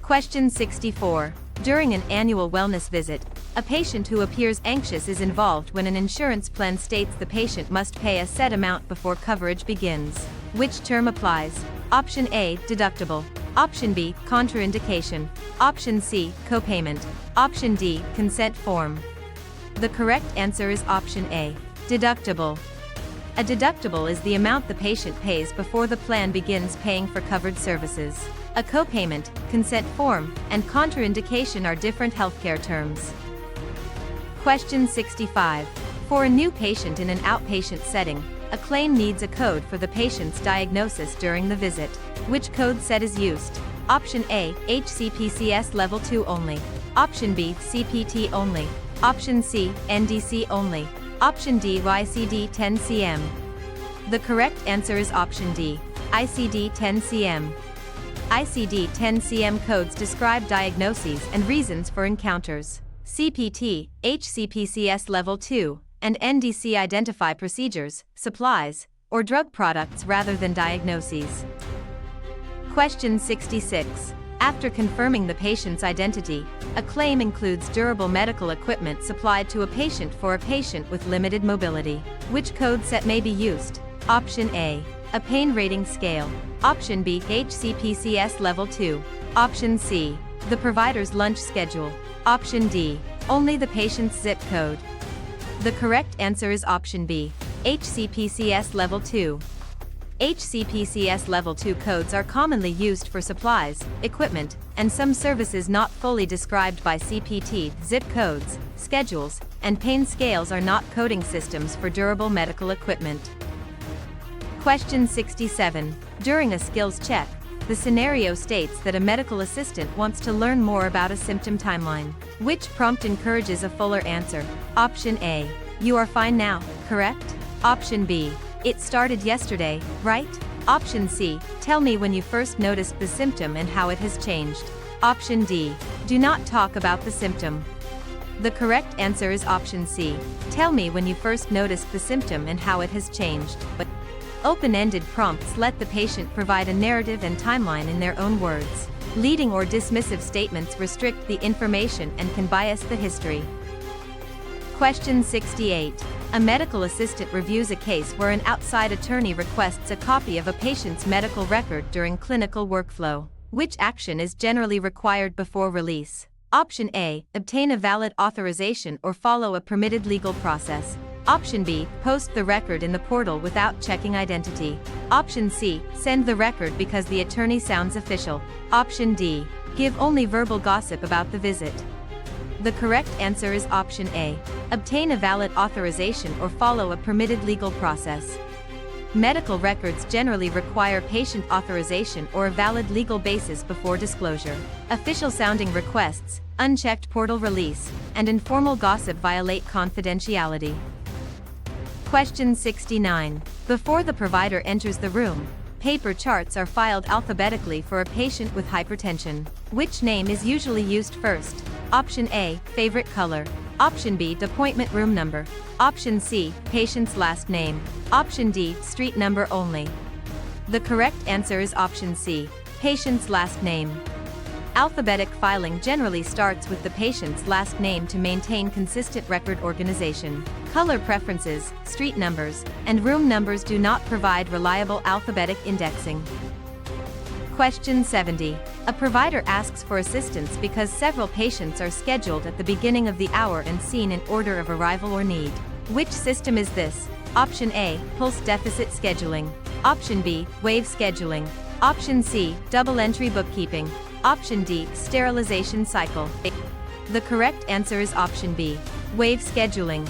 Question 64. During an annual wellness visit, a patient who appears anxious is involved when an insurance plan states the patient must pay a set amount before coverage begins. Which term applies? Option A, deductible. Option B, contraindication. Option C, copayment. Option D, consent form. The correct answer is option A, deductible. A deductible is the amount the patient pays before the plan begins paying for covered services. A copayment, consent form, and contraindication are different healthcare terms. Question 65. For a new patient in an outpatient setting, a claim needs a code for the patient's diagnosis during the visit. Which code set is used? Option A, HCPCS Level 2 only. Option B, CPT only. Option C, NDC only. Option D, ICD-10-CM. The correct answer is option D, ICD-10-CM. ICD-10-CM codes describe diagnoses and reasons for encounters. CPT, HCPCS Level 2, and NDC identify procedures, supplies, or drug products rather than diagnoses. Question 66. After confirming the patient's identity, a claim includes durable medical equipment supplied to a patient for a patient with limited mobility. Which code set may be used? Option A. A pain rating scale. Option B. HCPCS Level 2. Option C. The provider's lunch schedule. Option D. Only the patient's zip code. The correct answer is option B. HCPCS Level 2. HCPCS Level 2 codes are commonly used for supplies, equipment, and some services not fully described by CPT. Zip codes, schedules, and pain scales are not coding systems for durable medical equipment. Question 67. During a skills check, the scenario states that a medical assistant wants to learn more about a symptom timeline. Which prompt encourages a fuller answer? Option A. You are fine now, correct? Option B. It started yesterday, right? Option C. Tell me when you first noticed the symptom and how it has changed. Option D. Do not talk about the symptom. The correct answer is option C. Tell me when you first noticed the symptom and how it has changed. Open-ended prompts let the patient provide a narrative and timeline in their own words. Leading or dismissive statements restrict the information and can bias the history. Question 68. A medical assistant reviews a case where an outside attorney requests a copy of a patient's medical record during clinical workflow. Which action is generally required before release? Option A. Obtain a valid authorization or follow a permitted legal process. Option B. Post the record in the portal without checking identity. Option C. Send the record because the attorney sounds official. Option D. Give only verbal gossip about the visit. The correct answer is option A. Obtain a valid authorization or follow a permitted legal process. Medical records generally require patient authorization or a valid legal basis before disclosure. Official-sounding requests, unchecked portal release, and informal gossip violate confidentiality. Question 69. Before the provider enters the room, paper charts are filed alphabetically for a patient with hypertension. Which name is usually used first? Option A. Favorite color. Option B. Appointment room number. Option C. Patient's last name. Option D. Street number only. The correct answer is option C. Patient's last name. Alphabetic filing generally starts with the patient's last name to maintain consistent record organization. Color preferences, street numbers, and room numbers do not provide reliable alphabetic indexing. Question 70. A provider asks for assistance because several patients are scheduled at the beginning of the hour and seen in order of arrival or need. Which system is this? Option A. Pulse deficit scheduling. Option B. Wave scheduling. Option C. Double entry bookkeeping. Option D. Sterilization cycle. The correct answer is option B. Wave scheduling.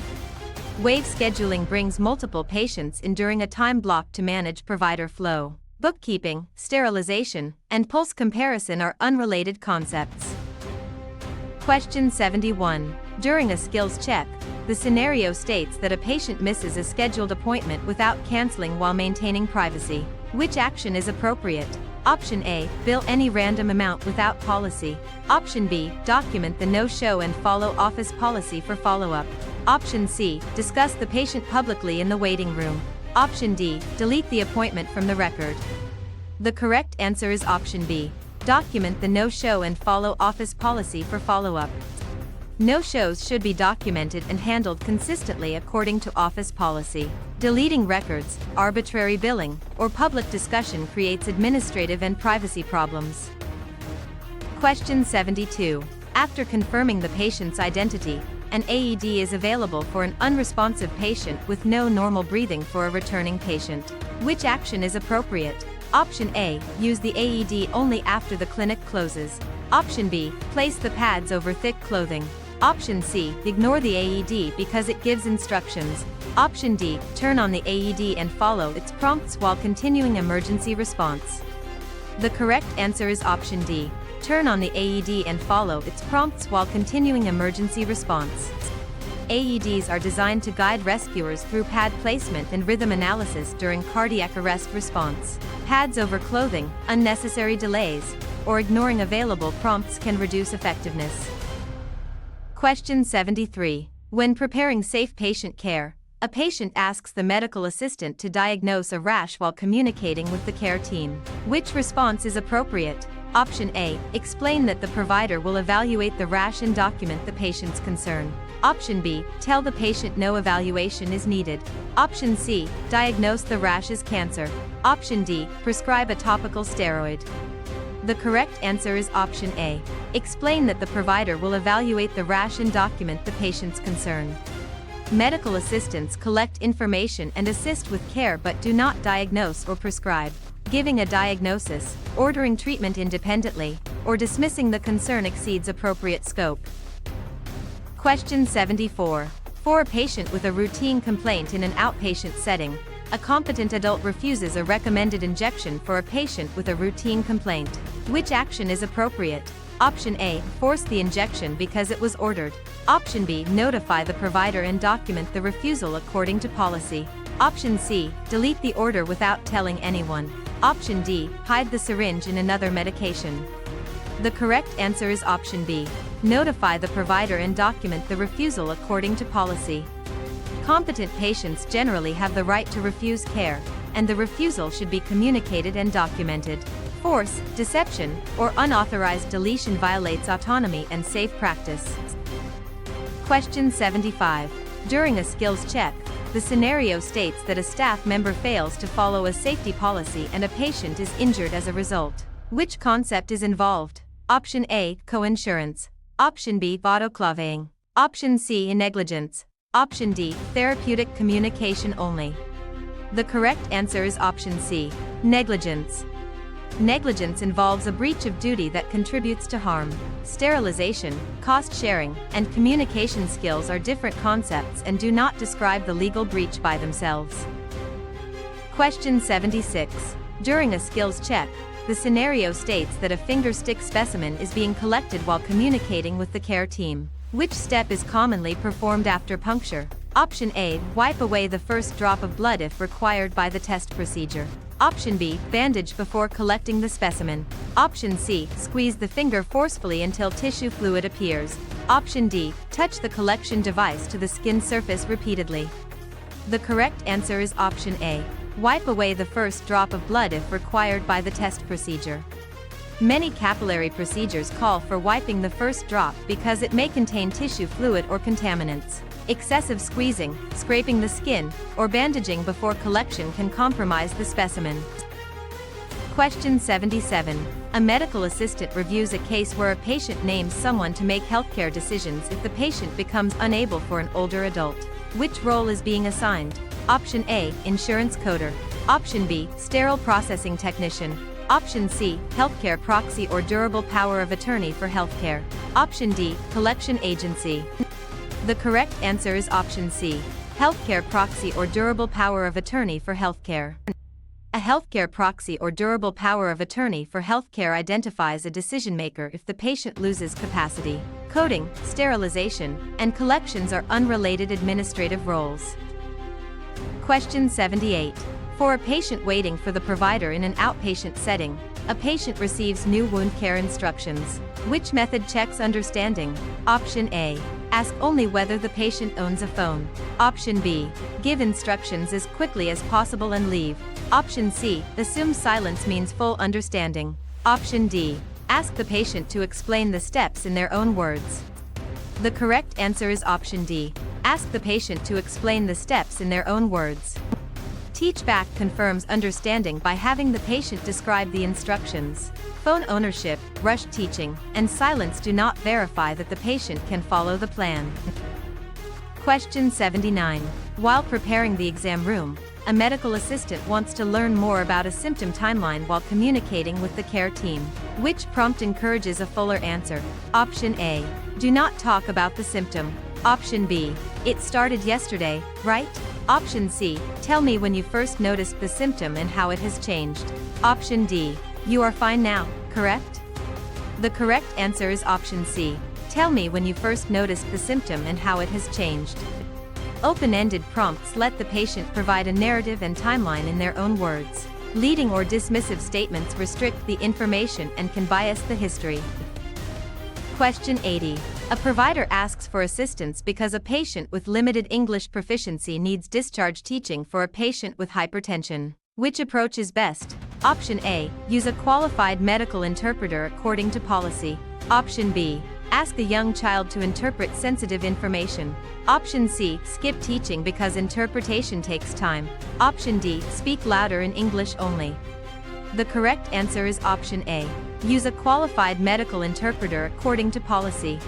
Wave scheduling brings multiple patients in during a time block to manage provider flow. Bookkeeping, sterilization, and pulse comparison are unrelated concepts. Question 71. During a skills check, the scenario states that a patient misses a scheduled appointment without canceling while maintaining privacy. Which action is appropriate? Option A. Bill any random amount without policy. Option B. Document the no-show and follow office policy for follow-up. Option C. Discuss the patient publicly in the waiting room. Option D. Delete the appointment from the record. The correct answer is option B. Document the no-show and follow office policy for follow-up. No-shows should be documented and handled consistently according to office policy. Deleting records, arbitrary billing, or public discussion creates administrative and privacy problems. Question 72. After confirming the patient's identity, an AED is available for an unresponsive patient with no normal breathing for a returning patient. Which action is appropriate? Option A. Use the AED only after the clinic closes. Option B. Place the pads over thick clothing. Option C. Ignore the AED because it gives instructions. Option D. Turn on the AED and follow its prompts while continuing emergency response. The correct answer is option D. Turn on the AED and follow its prompts while continuing emergency response. AEDs are designed to guide rescuers through pad placement and rhythm analysis during cardiac arrest response. Pads over clothing, unnecessary delays, or ignoring available prompts can reduce effectiveness. Question 73. When preparing safe patient care, a patient asks the medical assistant to diagnose a rash while communicating with the care team. Which response is appropriate? Option A. Explain that the provider will evaluate the rash and document the patient's concern. Option B. Tell the patient no evaluation is needed. Option C. Diagnose the rash as cancer. Option D. Prescribe a topical steroid. The correct answer is option A. Explain that the provider will evaluate the rash and document the patient's concern. Medical assistants collect information and assist with care but do not diagnose or prescribe. Giving a diagnosis, ordering treatment independently, or dismissing the concern exceeds appropriate scope. Question 74. For a patient with a routine complaint in an outpatient setting, a competent adult refuses a recommended injection for a patient with a routine complaint. Which action is appropriate? Option A. Force the injection because it was ordered. Option B. Notify the provider and document the refusal according to policy. Option C. Delete the order without telling anyone. Option D. Hide the syringe in another medication. The correct answer is option B. Notify the provider and document the refusal according to policy. Competent patients generally have the right to refuse care, and the refusal should be communicated and documented. Force, deception, or unauthorized deletion violates autonomy and safe practice. Question 75. During a skills check, the scenario states that a staff member fails to follow a safety policy and a patient is injured as a result. Which concept is involved? Option A. Coinsurance. Option B. Autoclaving. Option C. Negligence. Option D. Therapeutic communication only. The correct answer is option C. Negligence. Negligence involves a breach of duty that contributes to harm. Sterilization, cost sharing, and communication skills are different concepts and do not describe the legal breach by themselves. Question 76. During a skills check, the scenario states that a finger stick specimen is being collected while communicating with the care team. Which step is commonly performed after puncture? Option A. Wipe away the first drop of blood if required by the test procedure. Option B. Bandage before collecting the specimen. Option C. Squeeze the finger forcefully until tissue fluid appears. Option D. Touch the collection device to the skin surface repeatedly. The correct answer is option A. Wipe away the first drop of blood if required by the test procedure. Many capillary procedures call for wiping the first drop because it may contain tissue fluid or contaminants. Excessive squeezing, scraping the skin, or bandaging before collection can compromise the specimen. Question 77. A medical assistant reviews a case where a patient names someone to make healthcare decisions if the patient becomes unable for an older adult. Which role is being assigned? Option A. Insurance coder. Option B. Sterile processing technician. Option C. Healthcare proxy or durable power of attorney for healthcare. Option D. Collection agency. The correct answer is option C. Healthcare proxy or durable power of attorney for healthcare. A healthcare proxy or durable power of attorney for healthcare identifies a decision-maker if the patient loses capacity. Coding, sterilization, and collections are unrelated administrative roles. Question 78. For a patient waiting for the provider in an outpatient setting, a patient receives new wound care instructions. Which method checks understanding? Option A. Ask only whether the patient owns a phone. Option B. Give instructions as quickly as possible and leave. Option C. Assume silence means full understanding. Option D. Ask the patient to explain the steps in their own words. The correct answer is option D. Ask the patient to explain the steps in their own words. Teach back confirms understanding by having the patient describe the instructions. Phone ownership, rushed teaching, and silence do not verify that the patient can follow the plan. Question 79. While preparing the exam room, a medical assistant wants to learn more about a symptom timeline while communicating with the care team. Which prompt encourages a fuller answer? Option A. Do not talk about the symptom. Option B. It started yesterday, right? Option C. Tell me when you first noticed the symptom and how it has changed. Option D. You are fine now, correct? The correct answer is option C. Tell me when you first noticed the symptom and how it has changed. Open-ended prompts let the patient provide a narrative and timeline in their own words. Leading or dismissive statements restrict the information and can bias the history. Question 80. A provider asks for assistance because a patient with limited English proficiency needs discharge teaching for a patient with hypertension. Which approach is best? Option A, use a qualified medical interpreter according to policy. Option B, ask a young child to interpret sensitive information. Option C, skip teaching because interpretation takes time. Option D, speak louder in English only. The correct answer is option A. Use a qualified medical interpreter according to policy.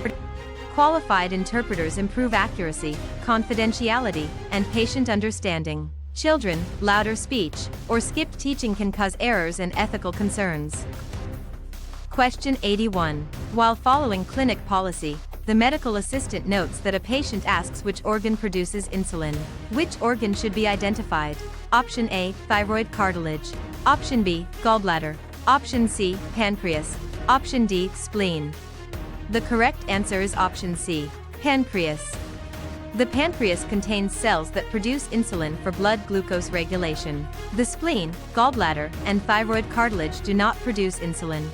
Qualified interpreters improve accuracy, confidentiality, and patient understanding. Children, louder speech, or skipped teaching can cause errors and ethical concerns. Question 81. While following clinic policy, the medical assistant notes that a patient asks which organ produces insulin. Which organ should be identified? Option A, thyroid cartilage. Option B, gallbladder. Option C, pancreas. Option D, spleen. The correct answer is option C, pancreas. The pancreas contains cells that produce insulin for blood glucose regulation. The spleen, gallbladder, and thyroid cartilage do not produce insulin.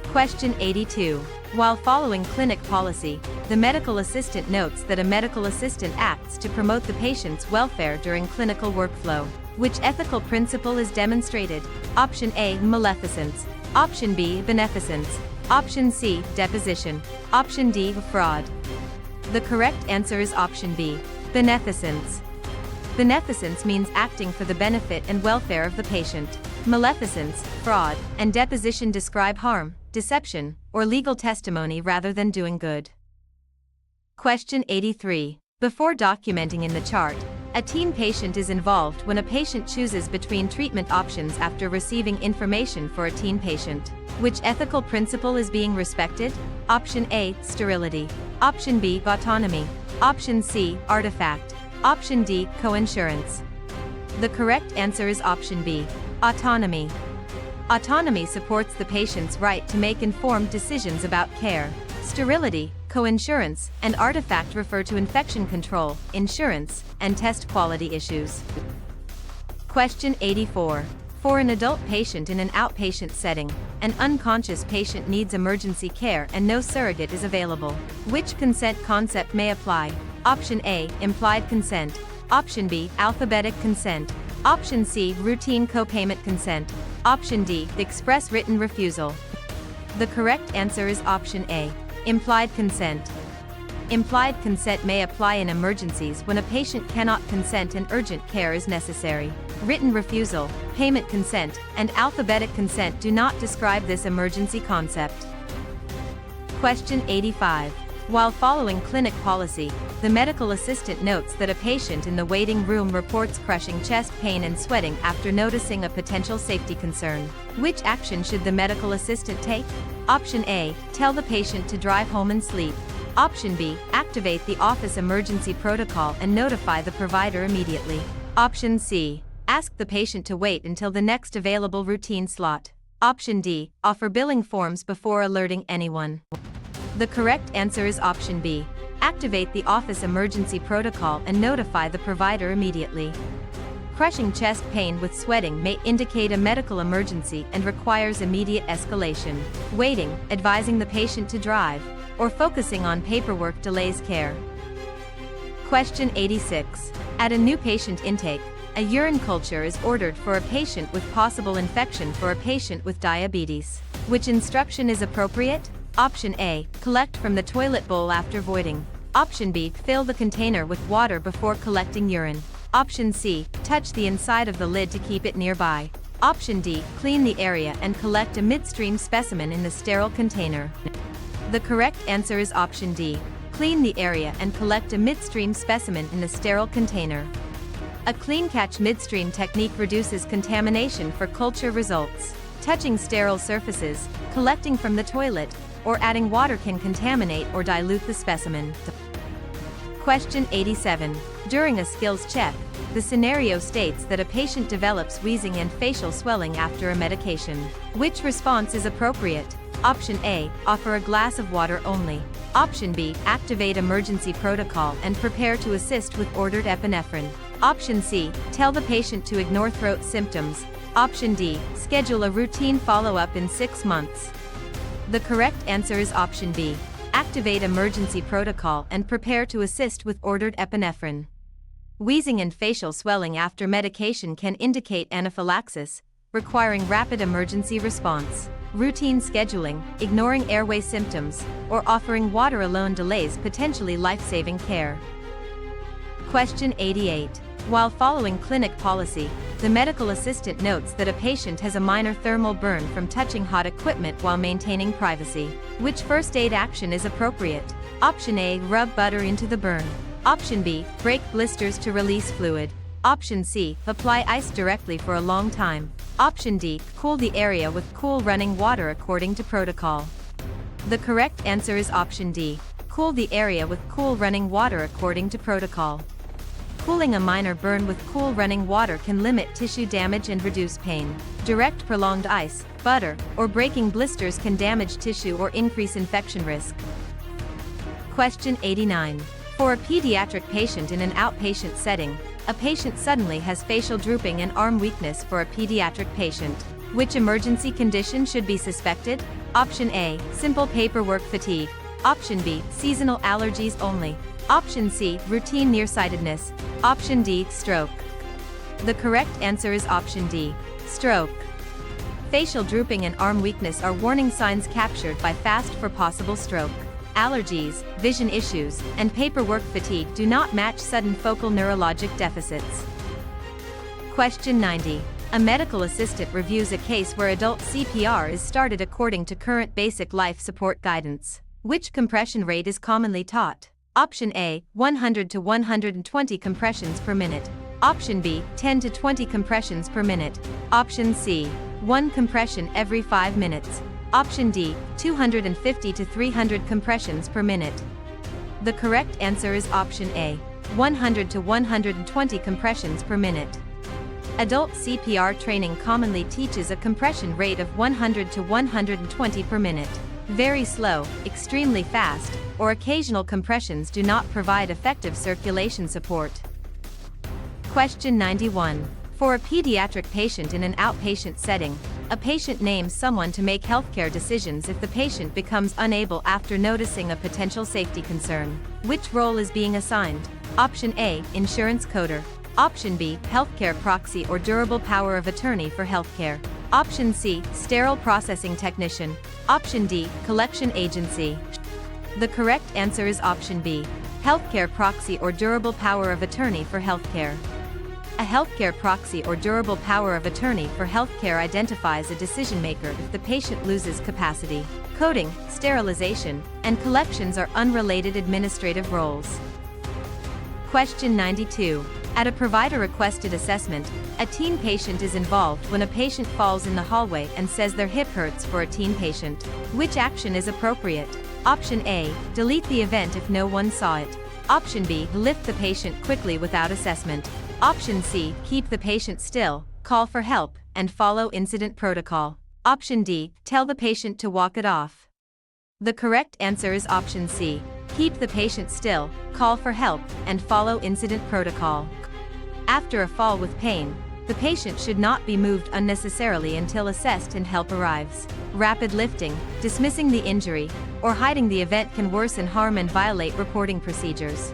Question 82. While following clinic policy, the medical assistant notes that a medical assistant acts to promote the patient's welfare during clinical workflow. Which ethical principle is demonstrated? Option A, maleficence. Option B, beneficence. Option C, deposition. Option D, fraud. The correct answer is option B, beneficence. Beneficence means acting for the benefit and welfare of the patient. Maleficence, fraud, and deposition describe harm, deception, or legal testimony rather than doing good. Question 83. Before documenting in the chart, a teen patient is involved when a patient chooses between treatment options after receiving information for a teen patient. Which ethical principle is being respected? Option A, sterility. Option B, autonomy. Option C, artifact. Option D, coinsurance. The correct answer is option B, autonomy. Autonomy supports the patient's right to make informed decisions about care. Sterility, coinsurance, and artifact refer to infection control, insurance, and test quality issues. Question 84. For an adult patient in an outpatient setting, an unconscious patient needs emergency care and no surrogate is available. Which consent concept may apply? Option A, implied consent. Option B, alphabetic consent. Option C, routine co-payment consent. Option D, express written refusal. The correct answer is option A, implied consent. Implied consent may apply in emergencies when a patient cannot consent and urgent care is necessary. Written refusal, payment consent, and alphabetic consent do not describe this emergency concept. Question 85. While following clinic policy, the medical assistant notes that a patient in the waiting room reports crushing chest pain and sweating after noticing a potential safety concern. Which action should the medical assistant take? Option A, tell the patient to drive home and sleep. Option B, activate the office emergency protocol and notify the provider immediately. Option C, ask the patient to wait until the next available routine slot. Option D, offer billing forms before alerting anyone. The correct answer is option B, activate the office emergency protocol and notify the provider immediately. Crushing chest pain with sweating may indicate a medical emergency and requires immediate escalation. Waiting, advising the patient to drive, or focusing on paperwork delays care. Question 86. At a new patient intake, a urine culture is ordered for a patient with possible infection for a patient with diabetes. Which instruction is appropriate? Option A, collect from the toilet bowl after voiding. Option B, fill the container with water before collecting urine. Option C, touch the inside of the lid to keep it nearby. Option D, clean the area and collect a midstream specimen in the sterile container. The correct answer is option D, clean the area and collect a midstream specimen in the sterile container. A clean catch midstream technique reduces contamination for culture results. Touching sterile surfaces, collecting from the toilet, or adding water can contaminate or dilute the specimen. Question 87. During a skills check, the scenario states that a patient develops wheezing and facial swelling after a medication. Which response is appropriate? Option A, offer a glass of water only. Option B, activate emergency protocol and prepare to assist with ordered epinephrine. Option C, tell the patient to ignore throat symptoms. Option D, schedule a routine follow-up in 6 months. The correct answer is option B, Activate emergency protocol and prepare to assist with ordered epinephrine. Wheezing and facial swelling after medication can indicate anaphylaxis, requiring rapid emergency response. Routine scheduling, ignoring airway symptoms, or offering water alone delays potentially life-saving care. Question 88. While following clinic policy, the medical assistant notes that a patient has a minor thermal burn from touching hot equipment while maintaining privacy. Which first aid action is appropriate? Option A. Rub butter into the burn. Option B. Break blisters to release fluid. Option C. Apply ice directly for a long time. Option D. Cool the area with cool running water according to protocol. The correct answer is option D. Cool the area with cool running water according to protocol. Cooling a minor burn with cool running water can limit tissue damage and reduce pain. Direct prolonged ice, butter, or breaking blisters can damage tissue or increase infection risk. Question 89. For a pediatric patient in an outpatient setting, a patient suddenly has facial drooping and arm weakness for a pediatric patient. Which emergency condition should be suspected? Option A. Simple paperwork fatigue. Option B. Seasonal allergies only. Option C. Routine nearsightedness. Option D. Stroke. The correct answer is option D. Stroke. Facial drooping and arm weakness are warning signs captured by FAST for possible stroke. Allergies, vision issues, and paperwork fatigue do not match sudden focal neurologic deficits. Question 90. A medical assistant reviews a case where adult CPR is started according to current basic life support guidance. Which compression rate is commonly taught? Option A. 100 to 120 compressions per minute. Option B. 10 to 20 compressions per minute. Option C. 1 compression every 5 minutes. Option D. 250 to 300 compressions per minute. The correct answer is option A. 100 to 120 compressions per minute. Adult CPR training commonly teaches a compression rate of 100 to 120 per minute. Very slow, extremely fast, or occasional compressions do not provide effective circulation support. Question 91. For a pediatric patient in an outpatient setting, a patient names someone to make healthcare decisions if the patient becomes unable after noticing a potential safety concern. Which role is being assigned? Option A. Insurance coder. Option B. Healthcare proxy or durable power of attorney for healthcare. Option C. Sterile processing technician. Option D. Collection agency. The correct answer is option B. Healthcare proxy or durable power of attorney for healthcare. A healthcare proxy or durable power of attorney for healthcare identifies a decision maker if the patient loses capacity. Coding, sterilization, and collections are unrelated administrative roles. Question 92. At a provider-requested assessment, a teen patient is involved when a patient falls in the hallway and says their hip hurts for a teen patient. Which action is appropriate? Option A. Delete the event if no one saw it. Option B. Lift the patient quickly without assessment. Option C. Keep the patient still, call for help, and follow incident protocol. Option D. Tell the patient to walk it off. The correct answer is option C. Keep the patient still, call for help, and follow incident protocol. After a fall with pain, the patient should not be moved unnecessarily until assessed and help arrives. Rapid lifting, dismissing the injury, or hiding the event can worsen harm and violate reporting procedures.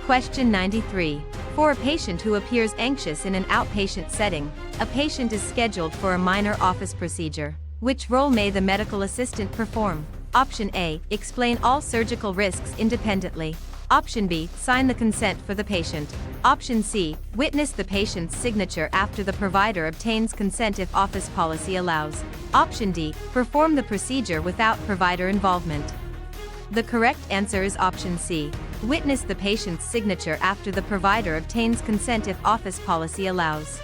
Question 93. For a patient who appears anxious in an outpatient setting, a patient is scheduled for a minor office procedure. Which role may the medical assistant perform? Option A. Explain all surgical risks independently. Option B. Sign the consent for the patient. Option C. Witness the patient's signature after the provider obtains consent if office policy allows. Option D. Perform the procedure without provider involvement. The correct answer is option C. Witness the patient's signature after the provider obtains consent if office policy allows.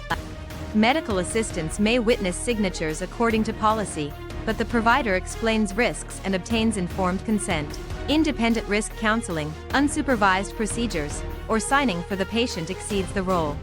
Medical assistants may witness signatures according to policy, but the provider explains risks and obtains informed consent. Independent risk counseling, unsupervised procedures, or signing for the patient exceeds the role.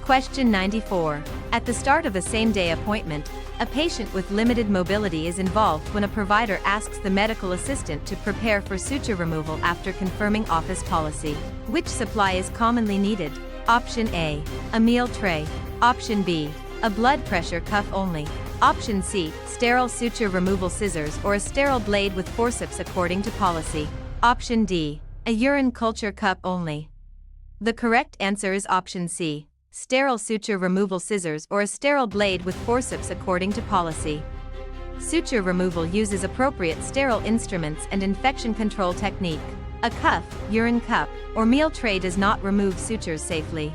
Question 94. At the start of a same-day appointment, a patient with limited mobility is involved when a provider asks the medical assistant to prepare for suture removal after confirming office policy. Which supply is commonly needed? Option A. A meal tray. Option B. A blood pressure cuff only. Option C, sterile suture removal scissors or a sterile blade with forceps according to policy. Option D, a urine culture cup only. The correct answer is option C, sterile suture removal scissors or a sterile blade with forceps according to policy. Suture removal uses appropriate sterile instruments and infection control technique. A cuff, urine cup, or meal tray does not remove sutures safely.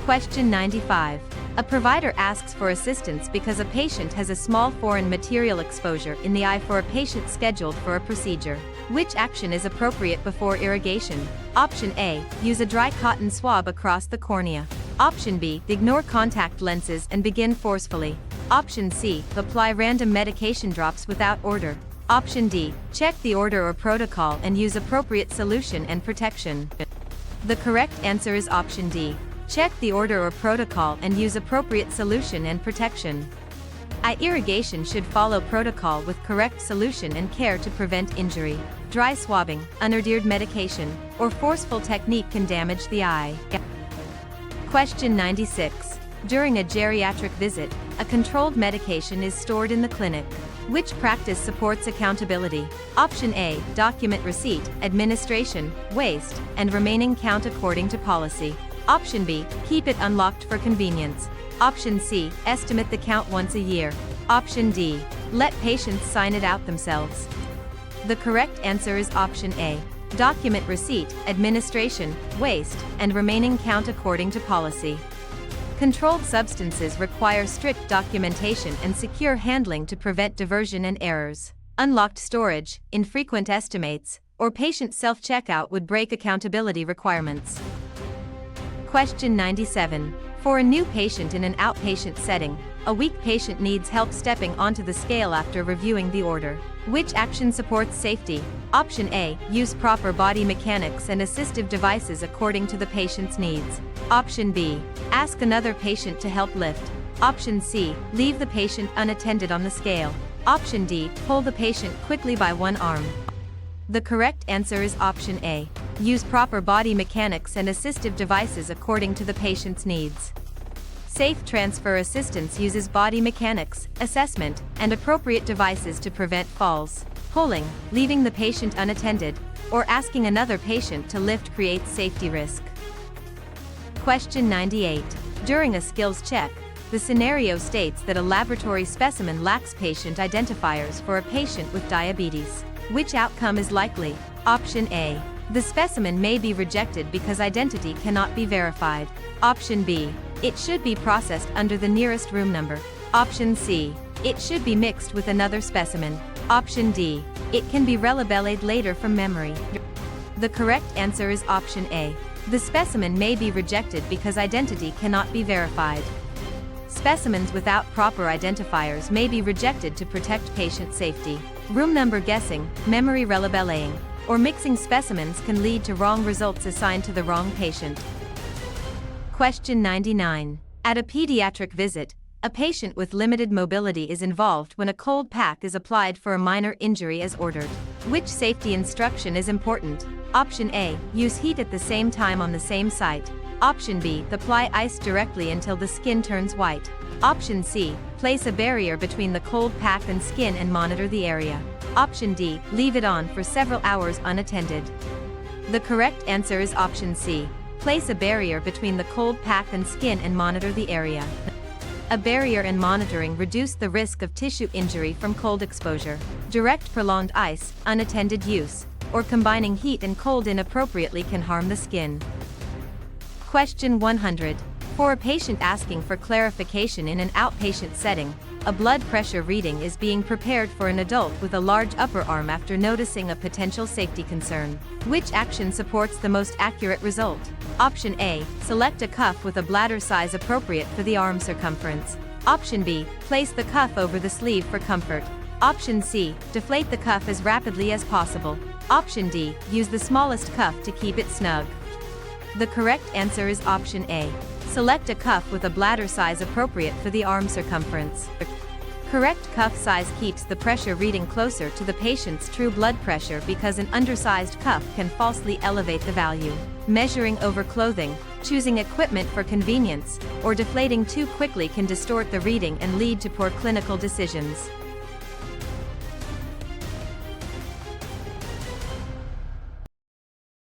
Question 95. A provider asks for assistance because a patient has a small foreign material exposure in the eye for a patient scheduled for a procedure. Which action is appropriate before irrigation? Option A, use a dry cotton swab across the cornea. Option B, ignore contact lenses and begin forcefully. Option C, apply random medication drops without order. Option D, check the order or protocol and use appropriate solution and protection. The correct answer is option D, check the order or protocol and use appropriate solution and protection. Eye irrigation should follow protocol with correct solution and care to prevent injury. Dry swabbing, unadhered medication, or forceful technique can damage the eye. Question 96. During a geriatric visit, a controlled medication is stored in the clinic. Which practice supports accountability? Option A, document receipt, administration, waste, and remaining count according to policy. Option B, keep it unlocked for convenience. Option C, estimate the count once a year. Option D, let patients sign it out themselves. The correct answer is option A, document receipt, administration, waste, and remaining count according to policy. Controlled substances require strict documentation and secure handling to prevent diversion and errors. Unlocked storage, infrequent estimates, or patient self-checkout would break accountability requirements. Question 97. For a new patient in an outpatient setting, a weak patient needs help stepping onto the scale after reviewing the order. Which action supports safety? Option A, use proper body mechanics and assistive devices according to the patient's needs. Option B, ask another patient to help lift. Option C, leave the patient unattended on the scale. Option D, pull the patient quickly by one arm. The correct answer is option A, use proper body mechanics and assistive devices according to the patient's needs. Safe transfer assistance uses body mechanics, assessment, and appropriate devices to prevent falls. Pulling, leaving the patient unattended, or asking another patient to lift creates safety risk. Question 98. During a skills check, the scenario states that a laboratory specimen lacks patient identifiers for a patient with diabetes. Which outcome is likely? Option A, the specimen may be rejected because identity cannot be verified. Option B, it should be processed under the nearest room number. Option C, it should be mixed with another specimen. Option D, it can be relabeled later from memory. The correct answer is option A, the specimen may be rejected because identity cannot be verified. Specimens without proper identifiers may be rejected to protect patient safety. Room number guessing, memory relabeling, or mixing specimens can lead to wrong results assigned to the wrong patient. Question 99. At a pediatric visit, a patient with limited mobility is involved when a cold pack is applied for a minor injury as ordered. Which safety instruction is important? Option A, use heat at the same time on the same site. Option B, apply ice directly until the skin turns white. Option C, place a barrier between the cold pack and skin and monitor the area. Option D, leave it on for several hours unattended. The correct answer is option C, place a barrier between the cold pack and skin and monitor the area. A barrier and monitoring reduce the risk of tissue injury from cold exposure. Direct prolonged ice, unattended use, or combining heat and cold inappropriately can harm the skin. Question 100. For a patient asking for clarification in an outpatient setting, a blood pressure reading is being prepared for an adult with a large upper arm after noticing a potential safety concern. Which action supports the most accurate result? Option A, select a cuff with a bladder size appropriate for the arm circumference. Option B, place the cuff over the sleeve for comfort. Option C, deflate the cuff as rapidly as possible. Option D, use the smallest cuff to keep it snug. The correct answer is option A, select a cuff with a bladder size appropriate for the arm circumference. Correct cuff size keeps the pressure reading closer to the patient's true blood pressure because an undersized cuff can falsely elevate the value. Measuring over clothing, Choosing equipment for convenience or deflating too quickly can distort the reading and lead to poor clinical decisions.